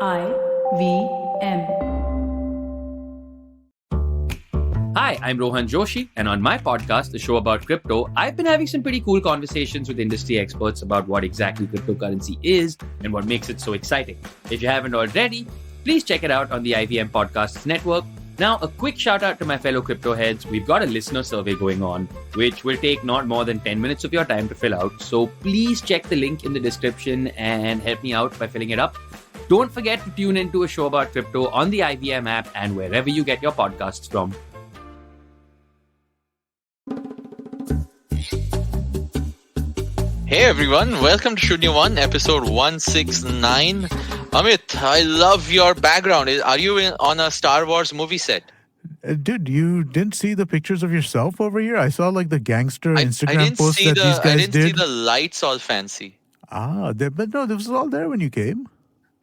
IVM. Hi, I'm Rohan Joshi, and on my podcast, the show about crypto, I've been having some pretty cool conversations with industry experts about what exactly cryptocurrency is and what makes it so exciting. If you haven't already, please check it out on the IVM Podcasts Network. Now, a quick shout out to my fellow crypto heads. We've got a listener survey going on, which will take not more than 10 minutes of your time to fill out. So please check the link in the description and help me out by filling it up. Don't forget to tune into a show about crypto on the IVM app and wherever you get your podcasts from. Hey everyone, welcome to Shunya One, episode 169. Amit, I love your background. Are you on a Star Wars movie set? Dude, you didn't see the pictures of yourself over here? I saw like the gangster Instagram post that these guys I didn't did. see the lights all fancy. But no, this was all there when you came.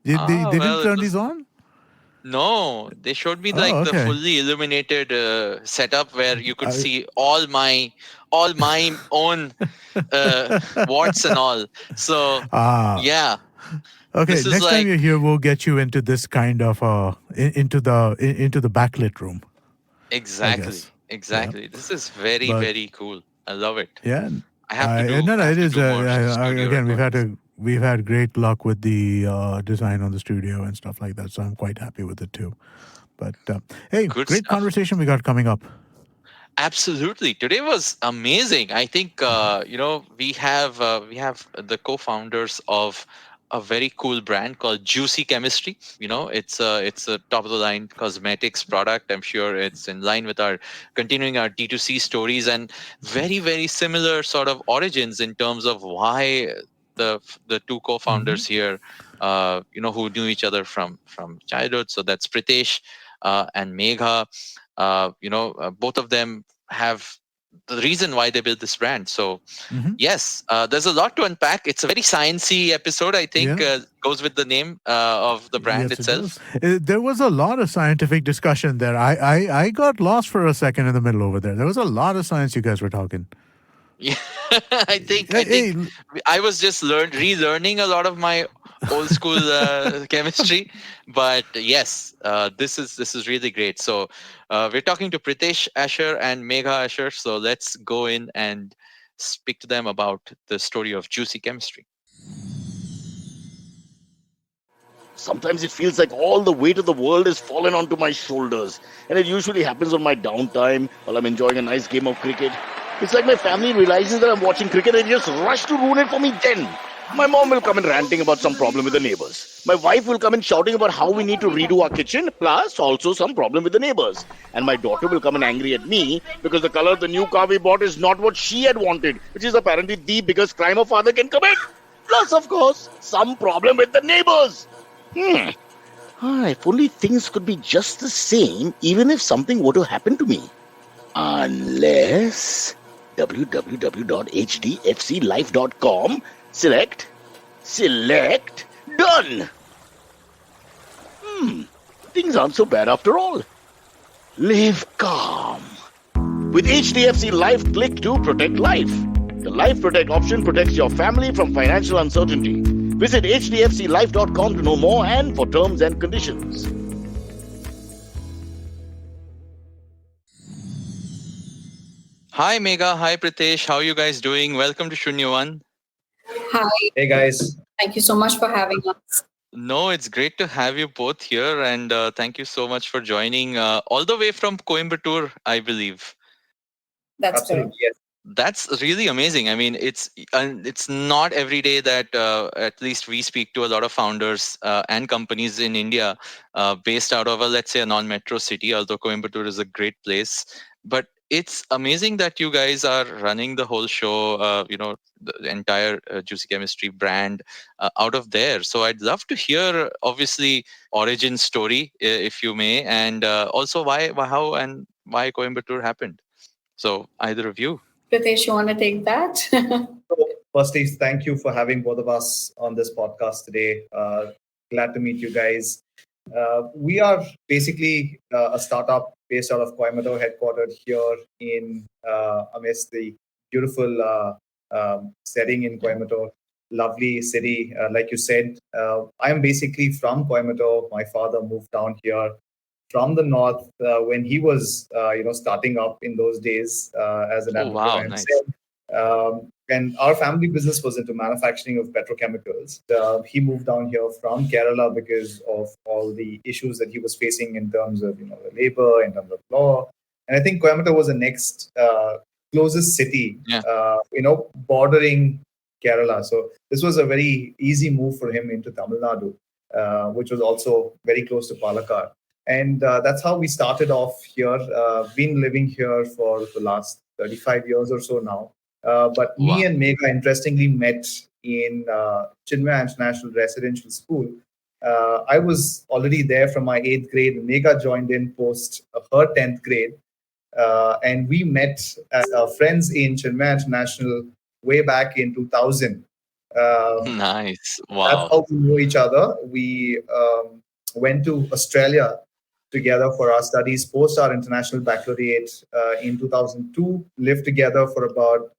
They well, didn't turn these on? No, they showed me the okay. fully illuminated setup where you could see all my own warts and all. So yeah. Okay, This is next like- time you're here, we'll get you into this kind of into the backlit room. Exactly. Yeah. This is very cool. I love it. Yeah, I have to do. no, I have it to is. do more studio Again, recordings. we've had great luck with the design on the studio and stuff like that. So I'm quite happy with it too. But hey, Good great stuff. conversation we got coming up. Absolutely. Today was amazing. I think we have the co-founders of a very cool brand called Juicy Chemistry. It's a top of the line cosmetics product. I'm sure it's in line with our continuing our D2C stories and very similar sort of origins in terms of why the two co-founders here who knew each other from childhood. So that's Pritesh and Megha. Both of them have the reason why they built this brand. So yes, there's a lot to unpack. It's a very sciencey episode, I think, goes with the name of the brand Yes, itself. There was a lot of scientific discussion there. I got lost for a second in the middle over there. There was a lot of science you guys were talking. Yeah, I think Hey, I was just relearning a lot of my old school chemistry, but yes, this is really great. So we're talking to Pritesh Asher and Megha Asher. So let's go in and speak to them about the story of Juicy Chemistry. Sometimes it feels like all the weight of the world is fallen onto my shoulders, and it usually happens on my downtime while I'm enjoying a nice game of cricket. It's like my family realizes that I'm watching cricket and they just rush to ruin it for me then. My mom will come in ranting about some problem with the neighbors. My wife will come in shouting about how we need to redo our kitchen, plus also some problem with the neighbors. And my daughter will come in angry at me because the color of the new car we bought is not what she had wanted, which is apparently the biggest crime a father can commit. Plus, of course, some problem with the neighbors. If only things could be just the same, even if something were to happen to me. Unless www.hdfclife.com, select, done. Things aren't so bad after all. Live calm. With HDFC Life, click to protect life. The Life Protect option protects your family from financial uncertainty. Visit hdfclife.com to know more and for terms and conditions. Hi Megha, hi Pritesh, how are you guys doing? Welcome to Shunya One. Hi. Hey guys. Thank you so much for having us. No, it's great to have you both here, and thank you so much for joining all the way from Coimbatore, I believe. That's Absolutely, correct. yes. That's really amazing. I mean, it's not every day that at least we speak to a lot of founders and companies in India based out of let's say a non-metro city. Although Coimbatore is a great place, but it's amazing that you guys are running the whole show. The entire Juicy Chemistry brand out of there. So I'd love to hear, obviously, origin story, if you may, and also how, and why Coimbatore happened. So either of you. Pritesh, you want to take that? So, firstly, thank you for having both of us on this podcast today. Glad to meet you guys. We are basically a startup based out of Coimbatore, headquartered here in amidst the beautiful setting in Coimbatore. lovely city. Like you said, I am basically from Coimbatore. My father moved down here from the north when he was, starting up in those days as an Oh, wow, entrepreneur nice. himself. And our family business was into manufacturing of petrochemicals. He moved down here from Kerala because of all the issues that he was facing in terms of, the labor, in terms of law. And I think Coimbatore was the next closest city, Yeah. bordering Kerala. So this was a very easy move for him into Tamil Nadu, which was also very close to Palakkad. And that's how we started off here. Been living here for the last 35 years or so now. But me Wow. and Megha interestingly met in Shunya International Residential School. I was already there from my 8th grade. Megha joined in post her 10th grade. And we met as friends in Shunya International way back in 2000. Nice. That's Wow. how we know each other. We went to Australia together for our studies post our international baccalaureate in 2002. Lived together for about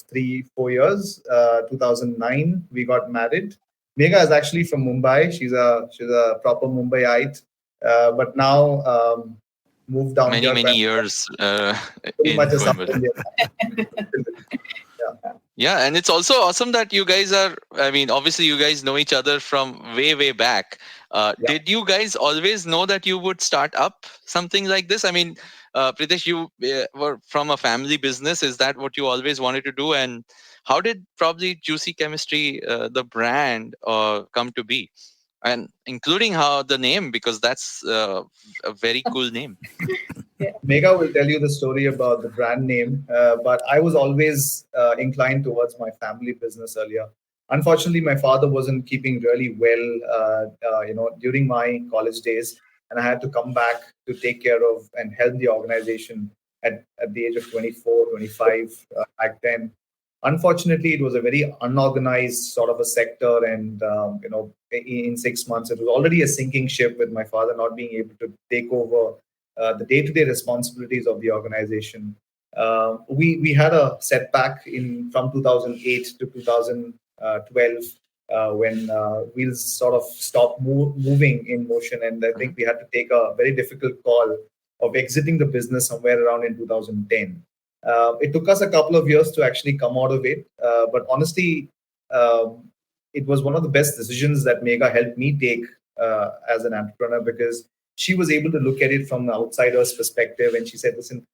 3-4 years. 2009 we got married. Megha is actually from Mumbai. She's a proper Mumbaiite, but now moved down Many, here. many years Pretty in much a South Coimbatore. Indian. Yeah. Yeah, and it's also awesome that you guys are, I mean, obviously you guys know each other from way, way back. Yeah. Did you guys always know that you would start up something like this? I mean, Pritesh, you were from a family business. Is that what you always wanted to do? And how did probably Juicy Chemistry, the brand, come to be? And including how the name, because that's a very cool name. Megha will tell you the story about the brand name, but I was always inclined towards my family business earlier. Unfortunately, my father wasn't keeping really well, during my college days, and I had to come back to take care of and help the organization at the age of 24, 25 back then. Unfortunately, it was a very unorganized sort of a sector, and in 6 months, it was already a sinking ship with my father not being able to take over the day-to-day responsibilities of the organization. We had a setback in from 2008 to 2012 when wheels sort of stopped moving in motion, and I think we had to take a very difficult call of exiting the business somewhere around in 2010. It took us a couple of years to actually come out of it, but honestly, it was one of the best decisions that Megha helped me take as an entrepreneur, because she was able to look at it from the outsider's perspective, and she said, listen,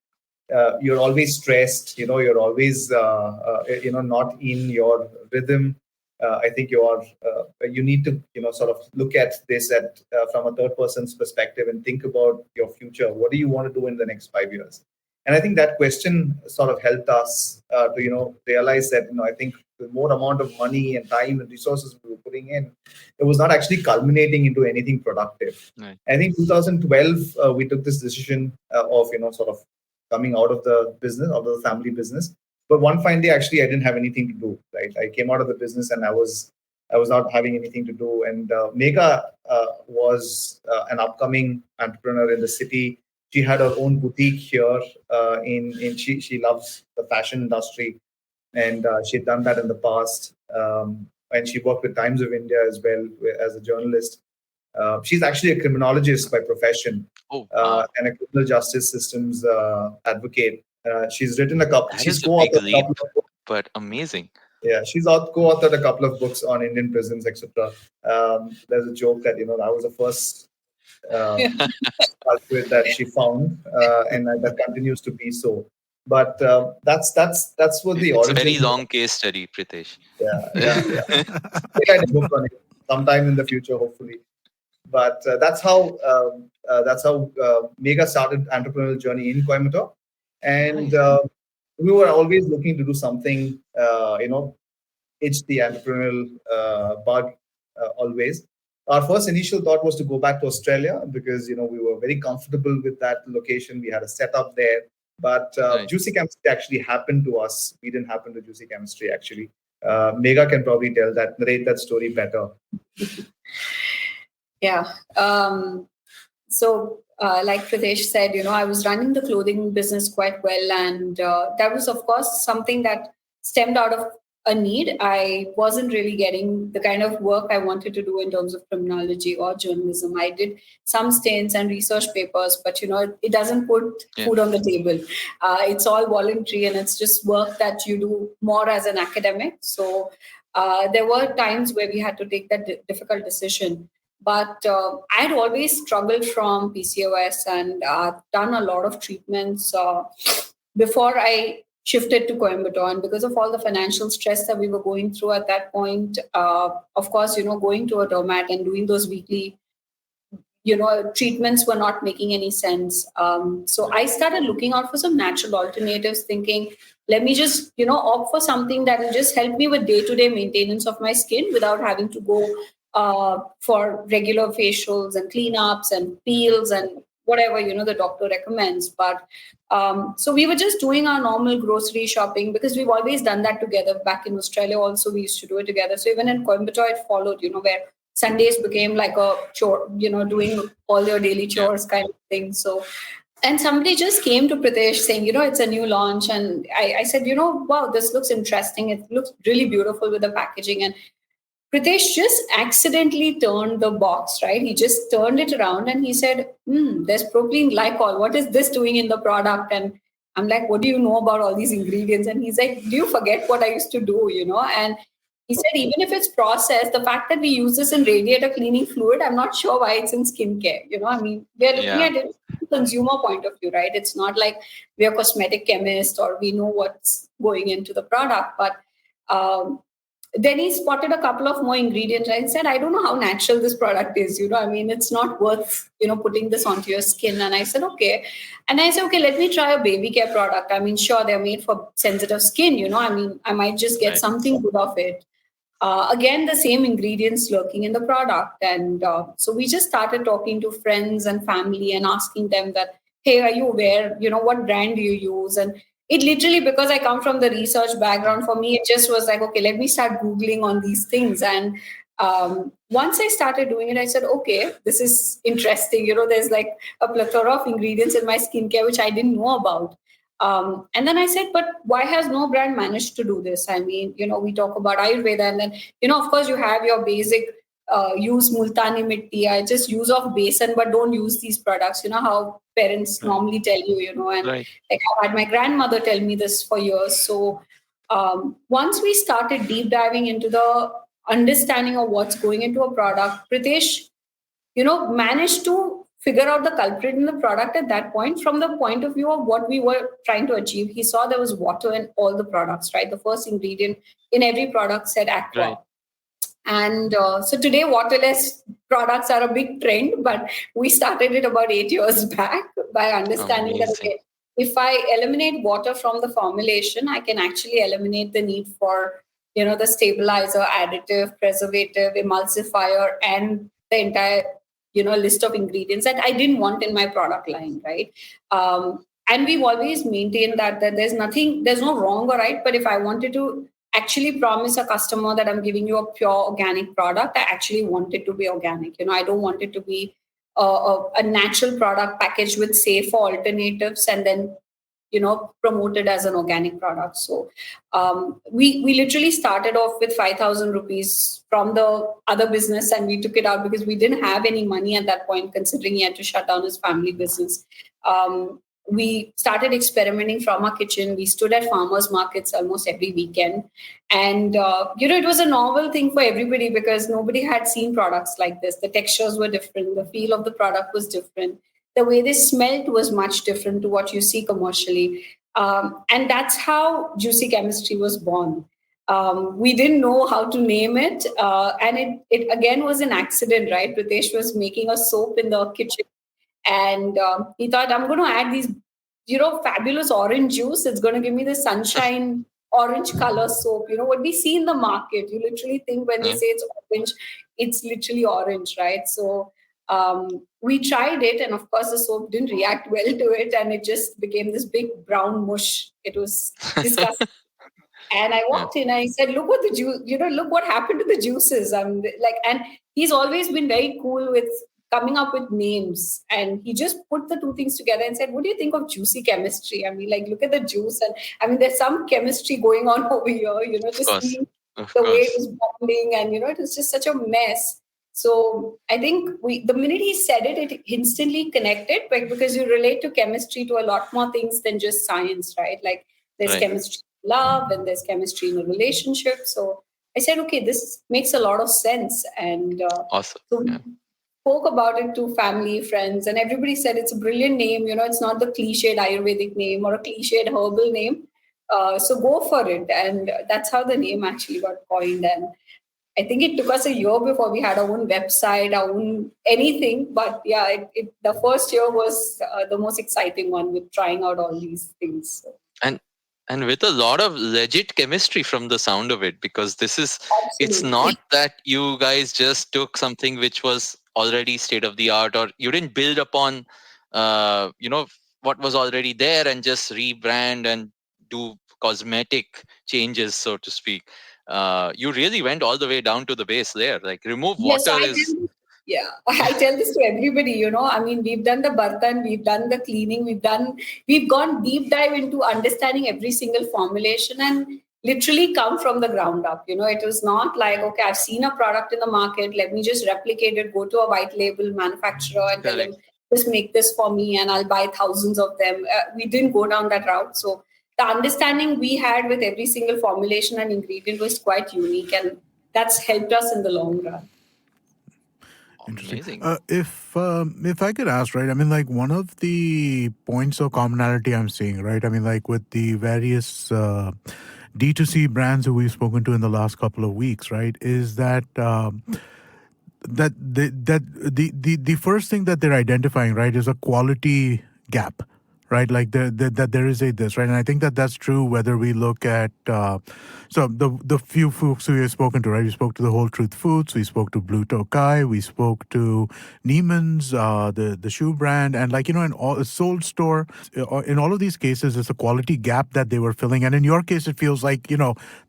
you're always stressed, you're always not in your rhythm. I think you need to sort of look at this from a third person's perspective and think about your future. What do you want to do in the next 5 years? And I think that question sort of helped us to realize that I think the more amount of money and time and resources we were putting in, it was not actually culminating into anything productive. Right. I think 2012 we took this decision of sort of coming out of the business, out of the family business. But one fine day, actually, I didn't have anything to do. Right, I came out of the business and I was not having anything to do. And Megha was an upcoming entrepreneur in the city. She had her own boutique here. She loves the fashion industry, and she had done that in the past. And she worked with Times of India as well as a journalist. She's actually a criminologist by profession. Oh, wow. And a criminal justice systems advocate. She's written a couple. That She's is a big co-authored a leap, couple of books. but amazing. Yeah, she's co-authored a couple of books on Indian prisons, etc. There's a joke that that was the first culprit that she found, and that continues to be so. But that's what the It's a origin. very long case study, Pritesh. Yeah. Maybe I book on it sometime in the future, hopefully. But that's how Megha started entrepreneurial journey in Coimbatore, and we were always looking to do something, itch the entrepreneurial bug always. Our first initial thought was to go back to Australia because we were very comfortable with that location. We had a setup there, but Right. Juicy Chemistry actually happened to us. We didn't happen to Juicy Chemistry actually. Megha can probably narrate that story better. Yeah. So, like Pritesh said, I was running the clothing business quite well. And that was, of course, something that stemmed out of a need. I wasn't really getting the kind of work I wanted to do in terms of criminology or journalism. I did some stints and research papers, but it doesn't put food on the table. It's all voluntary, and it's just work that you do more as an academic. So there were times where we had to take that difficult decision. But I had always struggled from PCOS and done a lot of treatments before I shifted to Coimbatore. And because of all the financial stress that we were going through at that point, of course, going to a dermat and doing those weekly treatments were not making any sense. So I started looking out for some natural alternatives, thinking, let me just, opt for something that will just help me with day-to-day maintenance of my skin without having to go for regular facials and cleanups and peels and whatever, the doctor recommends. But so we were just doing our normal grocery shopping because we've always done that together. Back in Australia also, we used to do it together. So even in Coimbatore, it followed, where Sundays became like a chore, doing all your daily chores kind of thing. So, and somebody just came to Pritesh saying, it's a new launch. And I said, wow, this looks interesting. It looks really beautiful with the packaging. And Pritesh just accidentally turned the box, right? He just turned it around and he said, there's propylene glycol. What is this doing in the product? And I'm like, what do you know about all these ingredients? And he's like, do you forget what I used to do, And he said, even if it's processed, the fact that we use this in radiator cleaning fluid, I'm not sure why it's in skincare. We're looking at it from a consumer point of view, right? It's not like we're cosmetic chemists or we know what's going into the product. But then he spotted a couple of more ingredients and said, I don't know how natural this product is. It's not worth, putting this onto your skin. And I said, okay. And I said, okay, let me try a baby care product. Sure, they're made for sensitive skin, I might just get something good of it. Again, the same ingredients lurking in the product. And so we just started talking to friends and family and asking them that, hey, are you aware, what brand do you use? And it literally, because I come from the research background, for me, it just was like, okay, let me start Googling on these things. And once I started doing it, I said, okay, this is interesting. There's like a plethora of ingredients in my skincare, which I didn't know about. And then I said, but why has no brand managed to do this? We talk about Ayurveda and then, of course, you have your basic use multani mitti. I just use of basin, but don't use these products. How parents normally tell you, and like I had my grandmother tell me this for years. So once we started deep diving into the understanding of what's going into a product, Pritesh, managed to figure out the culprit in the product at that point from the point of view of what we were trying to achieve. He saw there was water in all the products, right? The first ingredient in every product said aqua. Right. And so today, waterless products are a big trend, but we started it about 8 years back by understanding that, okay, if I eliminate water from the formulation, I can actually eliminate the need for, the stabilizer, additive, preservative, emulsifier, and the entire list of ingredients that I didn't want in my product line, right? And we've always maintained that there's no wrong or right, but if I wanted to actually promise a customer that I'm giving you a pure organic product, I actually want it to be organic. I don't want it to be a natural product packaged with safer alternatives and then promoted as an organic product. So we literally started off with 5,000 rupees from the other business, and we took it out because we didn't have any money at that point, considering he had to shut down his family business. We started experimenting from our kitchen. We stood at farmers markets almost every weekend. And, it was a novel thing for everybody because nobody had seen products like this. The textures were different. The feel of the product was different. The way they smelled was much different to what you see commercially. And that's how Juicy Chemistry was born. We didn't know how to name it. And it again was an accident, right? Pritesh was making a soap in the kitchen. And he thought, I'm going to add these, fabulous orange juice. It's going to give me the sunshine orange color soap. What we see in the market, you literally think when they say it's orange, it's literally orange, right? So we tried it, and of course the soap didn't react well to it, and it just became this big brown mush. It was disgusting. And I walked in and I said, look what happened to the juices. And he's always been very cool with coming up with names, and he just put the two things together and said, what do you think of juicy chemistry? I mean, like, look at the juice, and I mean, there's some chemistry going on over here, Of just course. seeing Of the way it course. was bubbling, and it was just such a mess. So I think the minute he said it, it instantly connected, because you relate to chemistry to a lot more things than just science, right? Like, there's Right. chemistry in love, and there's chemistry in a relationship. So I said, okay, this makes a lot of sense. And Awesome. so we Yeah. spoke about it to family, friends, and everybody said it's a brilliant name. It's not the cliched Ayurvedic name or a cliched herbal name. So go for it. And that's how the name actually got coined. And I think it took us a year before we had our own website, our own anything. But yeah, the first year was the most exciting one, with trying out all these things. So, and and with a lot of legit chemistry from the sound of it, because it's absolutely. not that you guys just took something which was already state of the art, or you didn't build upon what was already there and just rebrand and do cosmetic changes, so to speak. You really went all the way down to the base layer, like remove Yes, water is yeah, I tell this to everybody, I mean, we've done the bartan, we've done the cleaning, we've gone deep dive into understanding every single formulation, and literally come from the ground up. It was not like, okay, I've seen a product in the market, let me just replicate it, go to a white label manufacturer and tell him, correct. just make this for me and I'll buy thousands of them. We didn't go down that route. So the understanding we had with every single formulation and ingredient was quite unique, and that's helped us in the long run. Interesting. Amazing. If I could ask, right? I mean, like, one of the points of commonality I'm seeing, right? I mean, like, with the various D2C brands who we've spoken to in the last couple of weeks, right, is that the first thing that they're identifying, right, is a quality gap, right? Like, that there is this, right? And I think that that's true whether we look at so the few folks we have spoken to, right? We spoke to the Whole Truth Foods, we spoke to Blue Tokai, we spoke to Neiman's, the shoe brand, and, like, in all Soul Store. In all of these cases, it's a quality gap that they were filling, and in your case, it feels like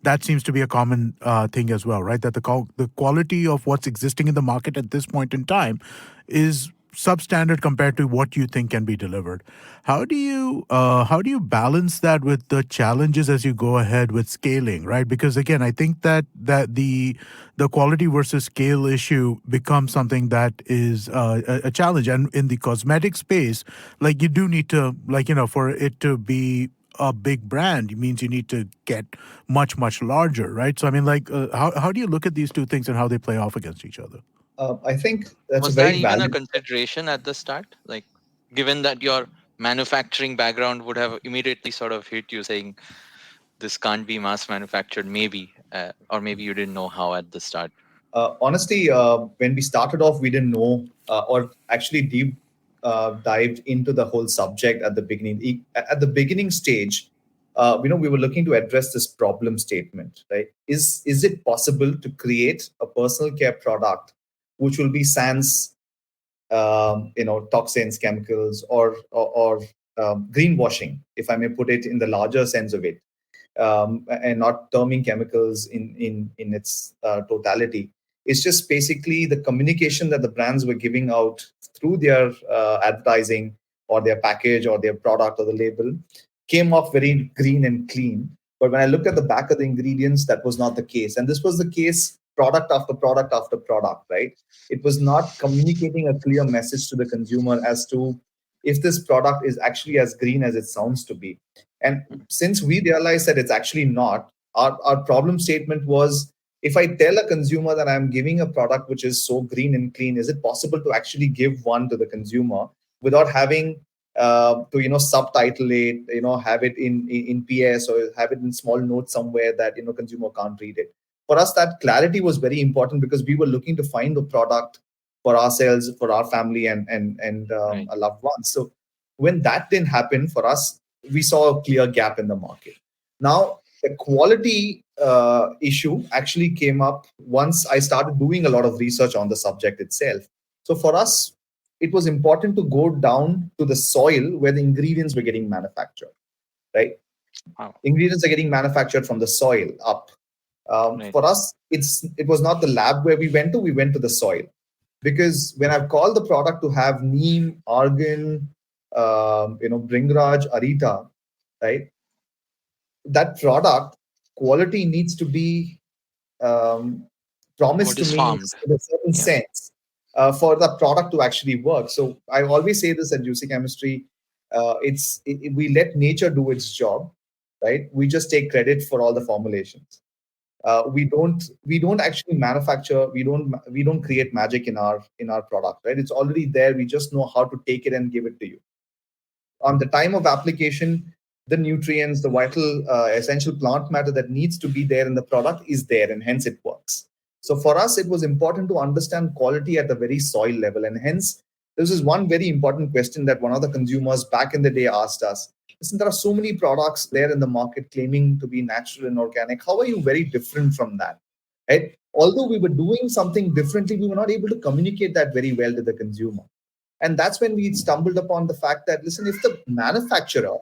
that seems to be a common thing as well, right? That the quality of what's existing in the market at this point in time is substandard compared to what you think can be delivered. How do you balance that with the challenges as you go ahead with scaling, right? Because again, I think that the quality versus scale issue becomes something that is a challenge. And in the cosmetic space, like, you do need to, like, for it to be a big brand, it means you need to get much, much larger, right? So I mean, like, how do you look at these two things and how they play off against each other? I think that's a Was that very even a valid. consideration at the start? Like, given that your manufacturing background would have immediately sort of hit you saying, this can't be mass manufactured, maybe, or maybe you didn't know how at the start. Honestly, when we started off, we didn't know, or actually deep dived into the whole subject at the beginning. At the beginning stage, we were looking to address this problem statement, right? Is it possible to create a personal care product which will be sans, toxins, chemicals, or greenwashing, if I may put it in the larger sense of it, and not terming chemicals in its totality. It's just basically the communication that the brands were giving out through their advertising or their package or their product or the label came off very green and clean. But when I looked at the back of the ingredients, that was not the case. And this was the case product after product after product, right? It was not communicating a clear message to the consumer as to if this product is actually as green as it sounds to be. And since we realized that it's actually not, our problem statement was, if I tell a consumer that I'm giving a product which is so green and clean, is it possible to actually give one to the consumer without having to subtitle it, have it in PS or have it in small notes somewhere that consumer can't read it. For us, that clarity was very important because we were looking to find a product for ourselves, for our family, and Right. our loved ones. So when that didn't happen for us, we saw a clear gap in the market. Now, the quality issue actually came up once I started doing a lot of research on the subject itself. So for us, it was important to go down to the soil where the ingredients were getting manufactured, right? Wow. Ingredients are getting manufactured from the soil up. Right. For us, it was not the lab where we went to the soil. Because when I've called the product to have neem, argan, bringraj, arita, right? That product quality needs to be um, promised What to is me farmed? in a certain Yeah. sense for the product to actually work. So I always say this at Juicy Chemistry: we let nature do its job, right? We just take credit for all the formulations. We don't actually manufacture. We don't create magic in our product, right? It's already there. We just know how to take it and give it to you on the time of application. The nutrients, the vital essential plant matter that needs to be there in the product is there, and hence it works. So for us it was important to understand quality at the very soil level, and hence this is one very important question that one of the consumers back in the day asked us. Listen, there are so many products there in the market claiming to be natural and organic. How are you very different from that? Right? Although we were doing something differently, we were not able to communicate that very well to the consumer. And that's when we stumbled upon the fact that, listen, if the manufacturer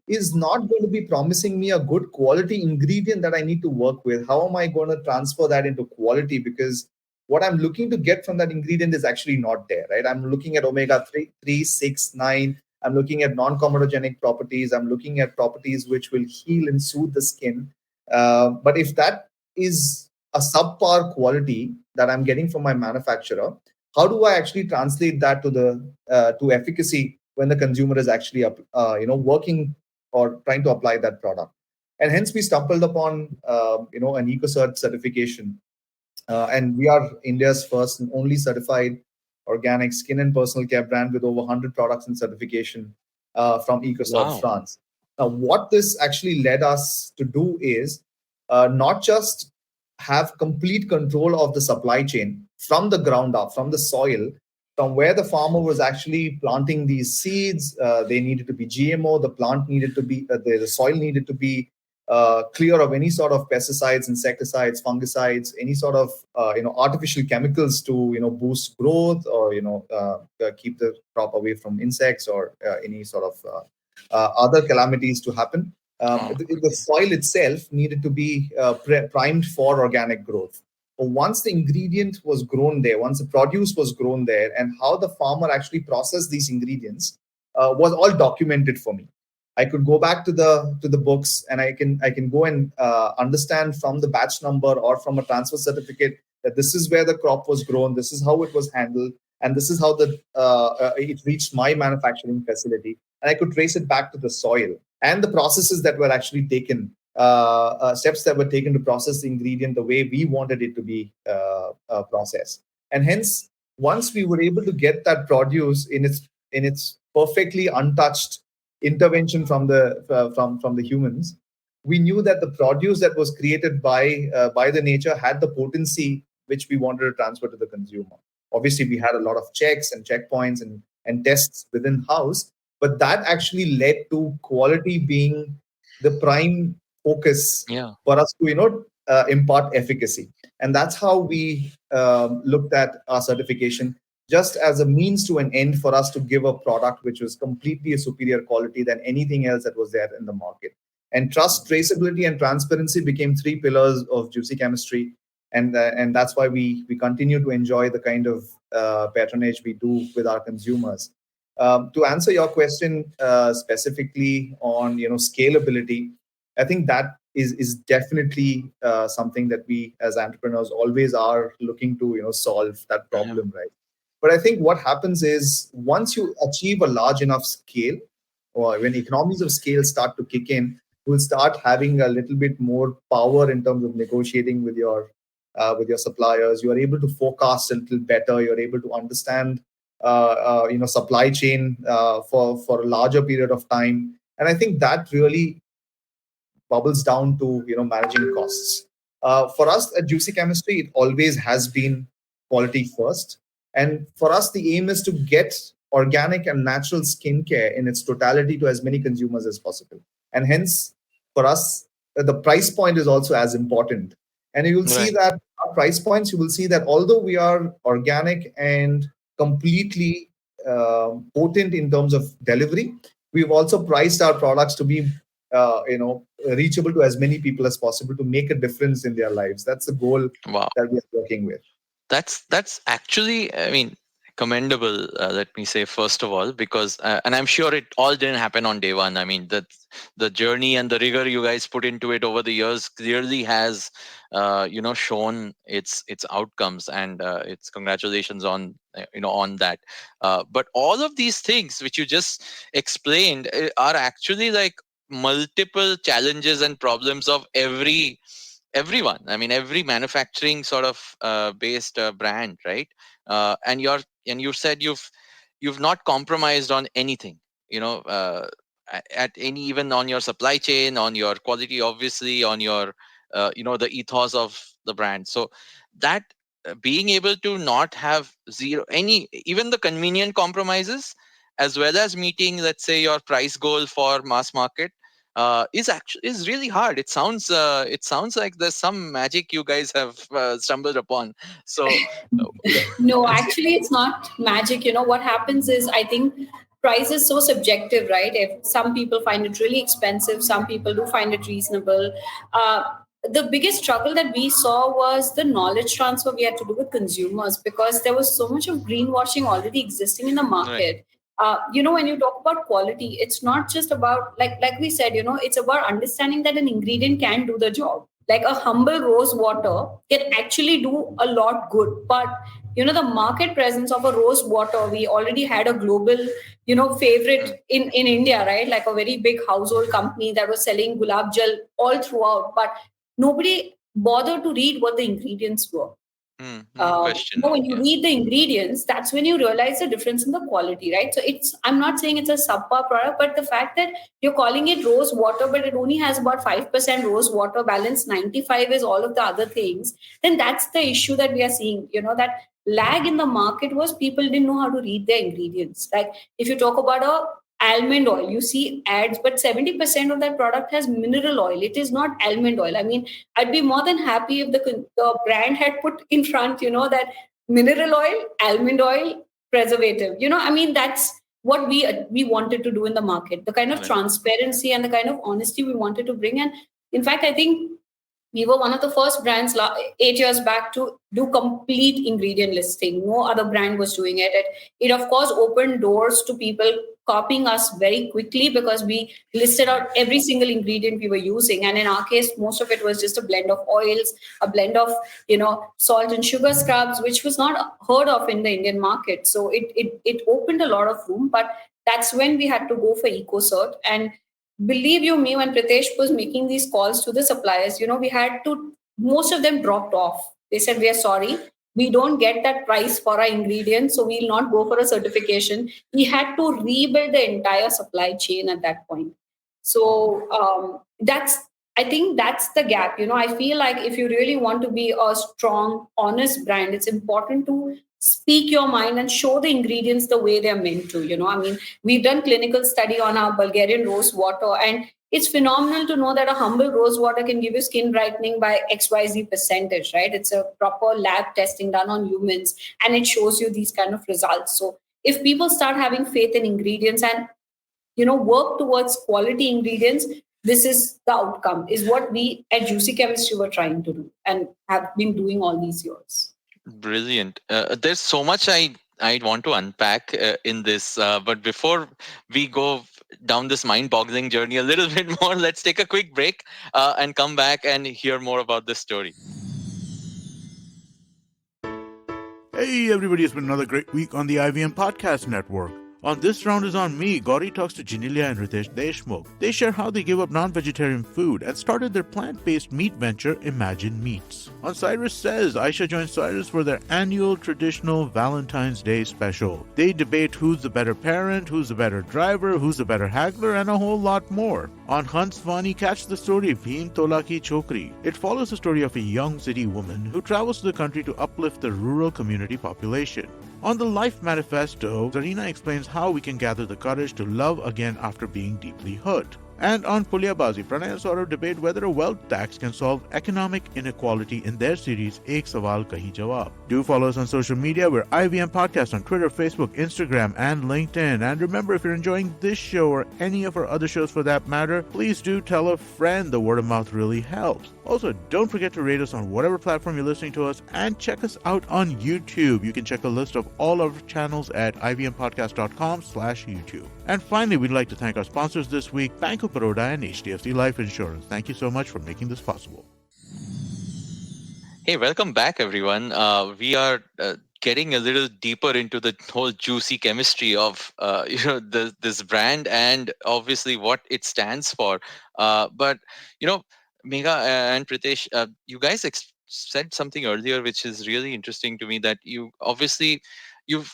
is not going to be promising me a good quality ingredient that I need to work with, how am I going to transfer that into quality? Because what I'm looking to get from that ingredient is actually not there, right? I'm looking at omega 3, 6, 9. I'm looking at non-comedogenic properties. I'm looking at properties which will heal and soothe the skin. But if that is a subpar quality that I'm getting from my manufacturer, how do I actually translate that to efficacy when the consumer is actually working or trying to apply that product? And hence we stumbled upon an EcoCert certification, and we are India's first and only certified organic skin and personal care brand with over 100 products in certification from EcoCert Wow. France. Now, what this actually led us to do is not just have complete control of the supply chain from the ground up, from the soil, from where the farmer was actually planting these seeds. They needed to be GMO. The plant needed to be, the soil needed to be clear of any sort of pesticides, insecticides, fungicides, any sort of artificial chemicals to boost growth or keep the crop away from insects or any sort of other calamities to happen. The Okay. soil itself needed to be primed for organic growth. But once the ingredient was grown there, once the produce was grown there, and how the farmer actually processed these ingredients was all documented for me. I could go back to the books, and I can go and understand from the batch number or from a transfer certificate that this is where the crop was grown, this is how it was handled, and this is how it reached my manufacturing facility. And I could trace it back to the soil and the processes that were actually taken, steps that were taken to process the ingredient the way we wanted it to be processed. And hence, once we were able to get that produce in its perfectly untouched intervention from the humans, we knew that the produce that was created by the nature had the potency which we wanted to transfer to the consumer. Obviously, we had a lot of checks and checkpoints and tests within house, but that actually led to quality being the prime focus Yeah. for us to impart efficacy. And that's how we looked at our certification, just as a means to an end for us to give a product which was completely a superior quality than anything else that was there in the market. And trust, traceability, and transparency became three pillars of Juicy Chemistry, and that's why we continue to enjoy the kind of patronage we do with our consumers. To answer your question specifically on scalability, I think that is definitely something that we as entrepreneurs always are looking to solve that Yeah. problem, right? But I think what happens is once you achieve a large enough scale, or when economies of scale start to kick in, you will start having a little bit more power in terms of negotiating with your suppliers. You are able to forecast a little better. You're able to understand supply chain for a larger period of time. And I think that really bubbles down to managing costs. For us at Juicy Chemistry, it always has been quality first, and for us the aim is to get organic and natural skincare in its totality to as many consumers as possible. And hence, for us, the price point is also as important. And you will see Right. that our price points, you will see that although we are organic and completely potent in terms of delivery, we've also priced our products to be reachable to as many people as possible to make a difference in their lives. That's the goal Wow. that we are working with. That's actually, I mean, commendable. Let me say first of all, because and I'm sure it all didn't happen on day one. I mean, the journey and the rigor you guys put into it over the years clearly has, shown its outcomes, and its congratulations on on that. But all of these things which you just explained are actually like multiple challenges and problems of everyone. I mean, every manufacturing sort of based brand, right? And you said you've not compromised on anything, at any, even on your supply chain, on your quality, obviously, on your the ethos of the brand. So that being able to not have zero any, even the convenient compromises, as well as meeting, let's say, your price goal for mass market, is really hard. It sounds like there's some magic you guys have stumbled upon. So uh, No, actually, it's not magic. What happens is, I think price is so subjective, right? If some people find it really expensive, some people do find it reasonable. Uh, the biggest struggle that we saw was the knowledge transfer we had to do with consumers, because there was so much of greenwashing already existing in the right. market. When you talk about quality, it's not just about, like we said, it's about understanding that an ingredient can do the job. Like a humble rose water can actually do a lot good, but the market presence of a rose water, we already had a global Mm, favorite in India, right? Like a very big household company that was selling gulab gel all throughout, but nobody bothered to read what the ingredients were. no question. When you Yeah. read the ingredients, that's when you realize the difference in the quality, right? So I'm not saying it's a subpar product, but the fact that you're calling it rose water, but it only has about 5% rose water balance, 95 is all of the other things, then that's the issue that we are seeing. That lag in the market was people didn't know how to read their ingredients. Like if you talk about a almond oil, you see ads, but 70% of that product has mineral oil. It is not almond oil. I mean, I'd be more than happy if the brand had put in front, that mineral oil, almond oil, preservative. I mean, that's what we wanted to do in the market. The kind of Right. transparency and the kind of honesty we wanted to bring. And in fact, I think we were one of the first brands 8 years back to do complete ingredient listing. No other brand was doing it. It of course opened doors to people copying us very quickly, because we listed out every single ingredient we were using. And in our case, most of it was just a blend of oils, a blend of salt and sugar scrubs, which was not heard of in the Indian market. So it opened a lot of room. But that's when we had to go for EcoCert. And believe you me, when Pritesh was making these calls to the suppliers, we had to, most of them dropped off. They said, we are sorry, we don't get that price for our ingredients, so we'll not go for a certification. We had to rebuild the entire supply chain at that point. So I think that's the gap. I feel like if you really want to be a strong, honest brand, it's important to speak your mind and show the ingredients the way they're meant to. I mean, we've done clinical study on our Bulgarian rose water, and it's phenomenal to know that a humble rose water can give you skin brightening by XYZ percentage, right? It's a proper lab testing done on humans, and it shows you these kind of results. So if people start having faith in ingredients and work towards quality ingredients, this is the outcome, is what we at Juicy Chemistry were trying to do and have been doing all these years. Brilliant. There's so much I want to unpack in this, but before we go down this mind-boggling journey a little bit more, let's take a quick break and come back and hear more about this story. Hey everybody, it's been another great week on the IVM Podcast Network. On This Round is on Me, Gauri talks to Jinilia and Ritesh Deshmukh. They share how they gave up non-vegetarian food and started their plant-based meat venture, Imagine Meats. On Cyrus Says, Aisha joins Cyrus for their annual traditional Valentine's Day special. They debate who's the better parent, who's the better driver, who's the better haggler, and a whole lot more. On Hans Vani, catch the story Bhim Tola Ki Chokri. It follows the story of a young city woman who travels to the country to uplift the rural community population. On the Life Manifesto, Zarina explains how we can gather the courage to love again after being deeply hurt. And on Pulyabazi, Pranay and Saurav debate whether a wealth tax can solve economic inequality in their series Ek Sawal Kahi Jawab. Do follow us on social media. We're IVM Podcast on Twitter, Facebook, Instagram, and LinkedIn. And remember, if you're enjoying this show or any of our other shows for that matter, please do tell a friend. The word of mouth really helps. Also, don't forget to rate us on whatever platform you're listening to us and check us out on YouTube. You can check a list of all our channels at ivmpodcast.com/YouTube. And finally, we'd like to thank our sponsors this week, Bank of Baroda and HDFC Life Insurance. Thank you so much for making this possible. Hey, welcome back, everyone. We are getting a little deeper into the whole juicy chemistry of this brand and obviously what it stands for. But Megha and Pritesh, you guys said something earlier which is really interesting to me, that you've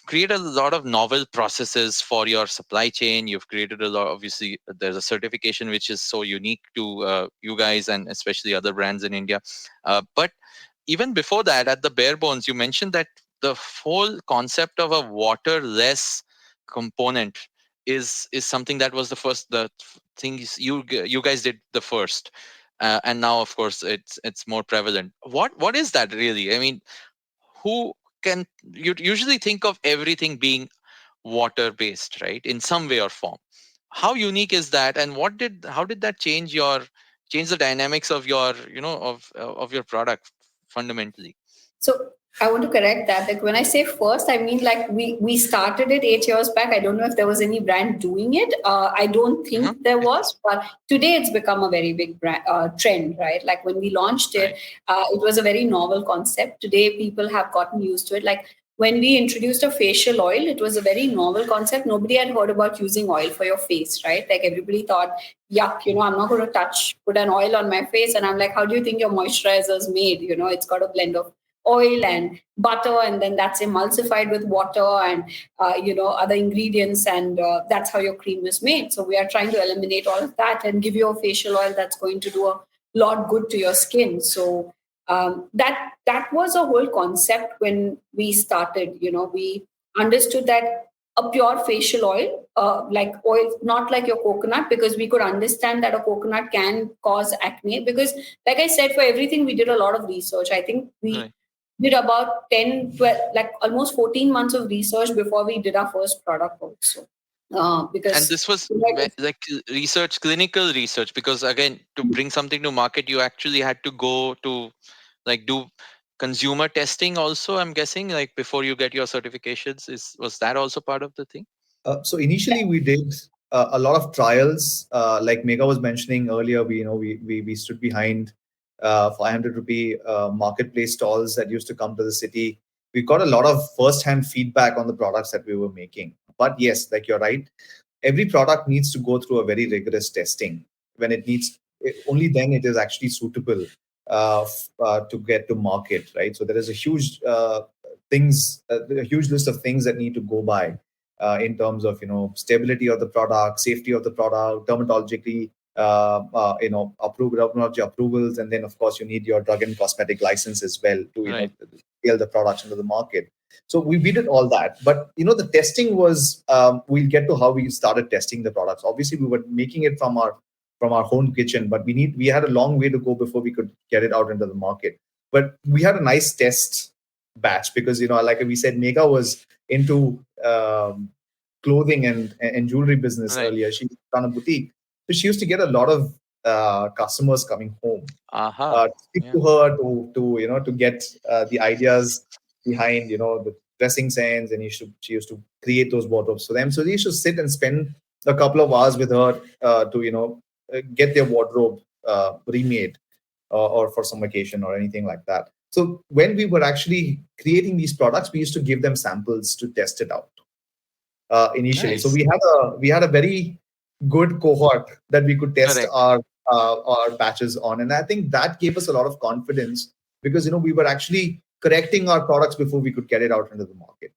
created a lot of novel processes for your supply chain. You've created a lot. Obviously, there's a certification which is so unique to you guys and especially other brands in India. But even before that, at the bare bones, you mentioned that the whole concept of a waterless component is something that was the things you guys did the first, and now of course it's more prevalent. What is that really? I mean, who can you usually think of everything being water based, right, in some way or form? How unique is that, and how did that change the dynamics of your of your product fundamentally? So I want to correct that. Like when I say first, I mean like we started it 8 years back. I don't know if there was any brand doing it. I don't think there was, but today it's become a very big brand, trend, right? Like when we launched it, it was a very novel concept. Today people have gotten used to it. Like when we introduced a facial oil, it was a very novel concept. Nobody had heard about using oil for your face, right? Like everybody thought, yuck, I'm not going to put an oil on my face. And I'm like, how do you think your moisturizer is made? It's got a blend of oil and butter, and then that's emulsified with water and other ingredients, and that's how your cream is made. So we are trying to eliminate all of that and give you a facial oil that's going to do a lot good to your skin. So that was a whole concept when we started. We understood that a pure facial oil, like oil, not like your coconut, because we could understand that a coconut can cause acne. Because, like I said, for everything we did a lot of research. I think we did about 10, 12, like almost 14 months of research before we did our first product also. Because and this was like research, clinical research, because again, to bring something to market, you actually had to go to like do consumer testing also, I'm guessing, like before you get your certifications. Was that also part of the thing? So initially we did a lot of trials. Like Megha was mentioning earlier, we stood behind 500 rupee marketplace stalls that used to come to the city. We got a lot of first-hand feedback on the products that we were making. But yes, like you're right, every product needs to go through a very rigorous testing. When only then it is actually suitable to get to market, right? So there is a huge a huge list of things that need to go by in terms of stability of the product, safety of the product, dermatologically dermatology approvals, and then of course you need your drug and cosmetic license as well to scale the products into the market. So we did all that, but the testing was we'll get to how we started testing the products. Obviously, we were making it from our home kitchen, but we had a long way to go before we could get it out into the market. But we had a nice test batch because like we said, Megha was into clothing and jewelry business earlier. She ran a boutique, so she used to get a lot of customers coming home to speak to her to get the ideas behind the dressing sense, and she used to create those wardrobes for them. So they used to sit and spend a couple of hours with her to get their wardrobe remade or for some occasion or anything like that. So when we were actually creating these products, we used to give them samples to test it out initially. Nice. So we had a very good cohort that we could test our batches on, and I think that gave us a lot of confidence because we were actually correcting our products before we could get it out into the market.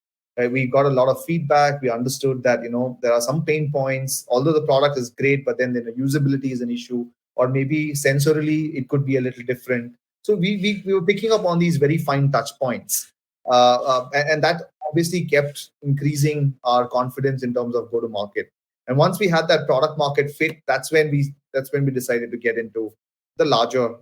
We got a lot of feedback. We understood that there are some pain points. Although the product is great, but then the usability is an issue, or maybe sensorily it could be a little different. So we were picking up on these very fine touch points, and that obviously kept increasing our confidence in terms of go to market. And once we had that product market fit, that's when we decided to get into the larger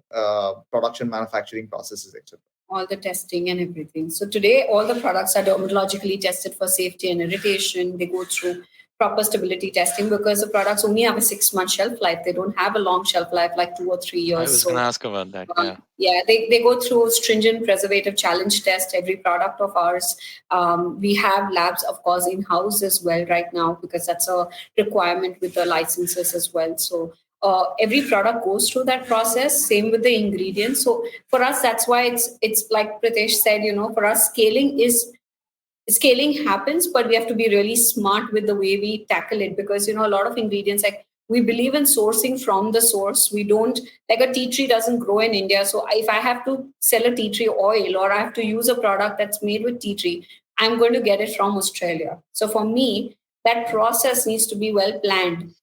production manufacturing processes, etc. All the testing and everything. So today, all the products are dermatologically tested for safety and irritation. They go through proper stability testing, because the products only have a 6-month shelf life. They don't have a long shelf life like 2 or 3 I years. was going to ask about that. Yeah. They go through stringent preservative challenge test every product of ours. We have labs, of course, in-house as well right now, because that's a requirement with the licenses as well. So every product goes through that process. Same with the ingredients. So for us, that's why it's like Pritesh said, for us, scaling happens, but we have to be really smart with the way we tackle it, because a lot of ingredients, like, we believe in sourcing from the source. We don't, like, a tea tree doesn't grow in India. So if I have to sell a tea tree oil, or I have to use a product that's made with tea tree, I'm going to get it from Australia. So for me, that process needs to be well planned.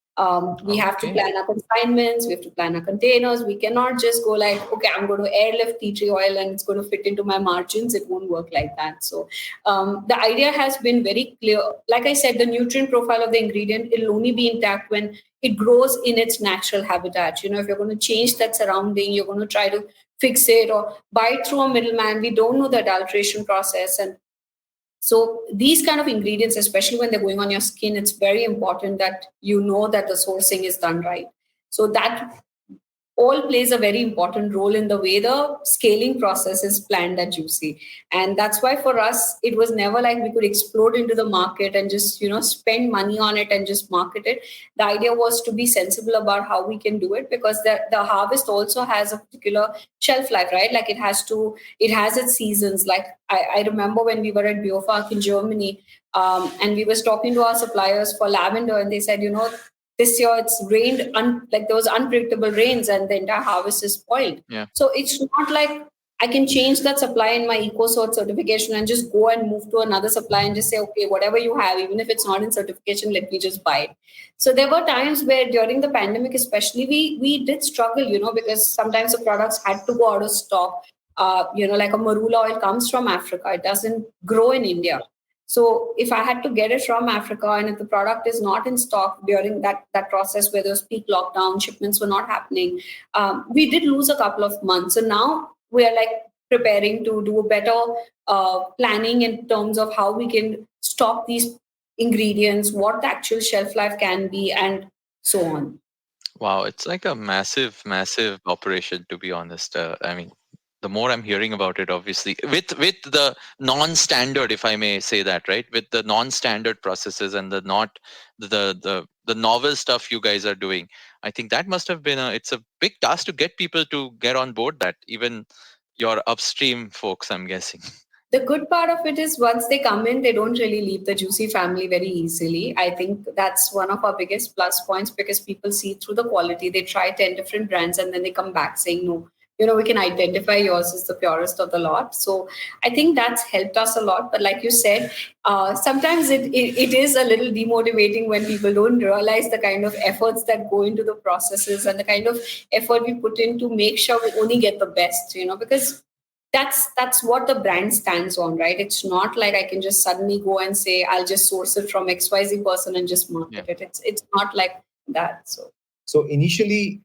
We have to plan our consignments, we have to plan our containers. We cannot just go like, okay, I'm going to airlift tea tree oil and it's going to fit into my margins. It won't work like that. So the idea has been very clear. Like I said, the nutrient profile of the ingredient, it'll only be intact when it grows in its natural habitat. If you're going to change that surrounding, you're going to try to fix it or buy it through a middleman. We don't know the adulteration process. And so these kind of ingredients, especially when they're going on your skin, it's very important that you know that the sourcing is done right. So that all plays a very important role in the way the scaling process is planned at Juicy. And that's why for us, it was never like we could explode into the market and just, spend money on it and just market it. The idea was to be sensible about how we can do it, because the harvest also has a particular shelf life, right? Like it has its seasons. Like I remember when we were at Biofark in Germany, and we was talking to our suppliers for lavender, and they said, this year it's rained, like there was unpredictable rains, and the entire harvest is spoiled. Yeah. So it's not like I can change that supply in my EcoCert certification and just go and move to another supply and just say, okay, whatever you have, even if it's not in certification, let me just buy it. So there were times where during the pandemic, especially, we did struggle, because sometimes the products had to go out of stock. Like a marula oil comes from Africa. It doesn't grow in India. So if I had to get it from Africa, and if the product is not in stock during that process where there was peak lockdown, shipments were not happening, we did lose a couple of months. So now we are like preparing to do a better planning in terms of how we can stock these ingredients, what the actual shelf life can be, and so on. Wow, it's like a massive, massive operation, to be honest. The more I'm hearing about it, obviously, with the non-standard, if I may say that, right, with the non-standard processes and the not the novel stuff you guys are doing, I think that must have been it's a big task to get people to get on board. That even your upstream folks, I'm guessing. The good part of it is once they come in, they don't really leave the Juicy family very easily. I think that's one of our biggest plus points, because people see through the quality. They try 10 different brands and then they come back saying, no, we can identify yours as the purest of the lot. So I think that's helped us a lot. But like you said, sometimes it is a little demotivating when people don't realize the kind of efforts that go into the processes and the kind of effort we put in to make sure we only get the best, because that's what the brand stands on, right? It's not like I can just suddenly go and say I'll just source it from XYZ person and just market it. It's not like that. So initially,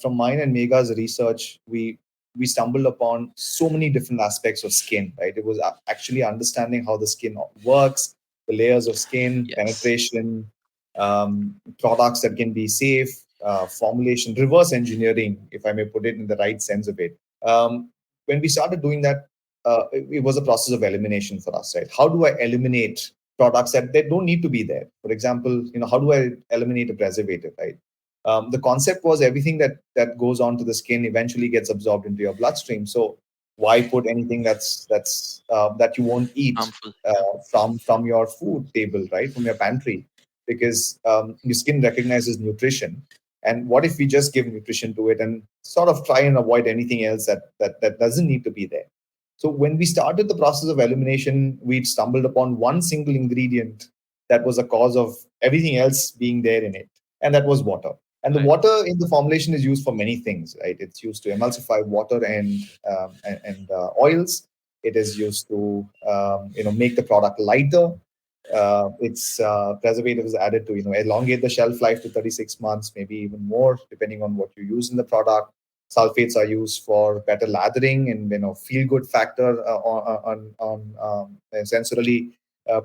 from mine and Megha's research, we stumbled upon so many different aspects of skin, right? It was actually understanding how the skin works, the layers of skin, penetration, products that can be safe, formulation, reverse engineering, if I may put it in the right sense of it. When we started doing that, it was a process of elimination for us, right? How do I eliminate products that they don't need to be there? For example, how do I eliminate a preservative, right? The concept was everything that goes onto the skin eventually gets absorbed into your bloodstream. So why put anything that you won't eat from your food table, right? From your pantry, because your skin recognizes nutrition. And what if we just give nutrition to it and sort of try and avoid anything else that doesn't need to be there? So when we started the process of elimination, we stumbled upon one single ingredient that was a cause of everything else being there in it, and that was water. And the water in the formulation is used for many things, right? It's used to emulsify water and oils. It is used to make the product lighter. Its preservative is added to elongate the shelf life to 36 months, maybe even more, depending on what you use in the product. Sulfates are used for better lathering and feel good factor on sensorily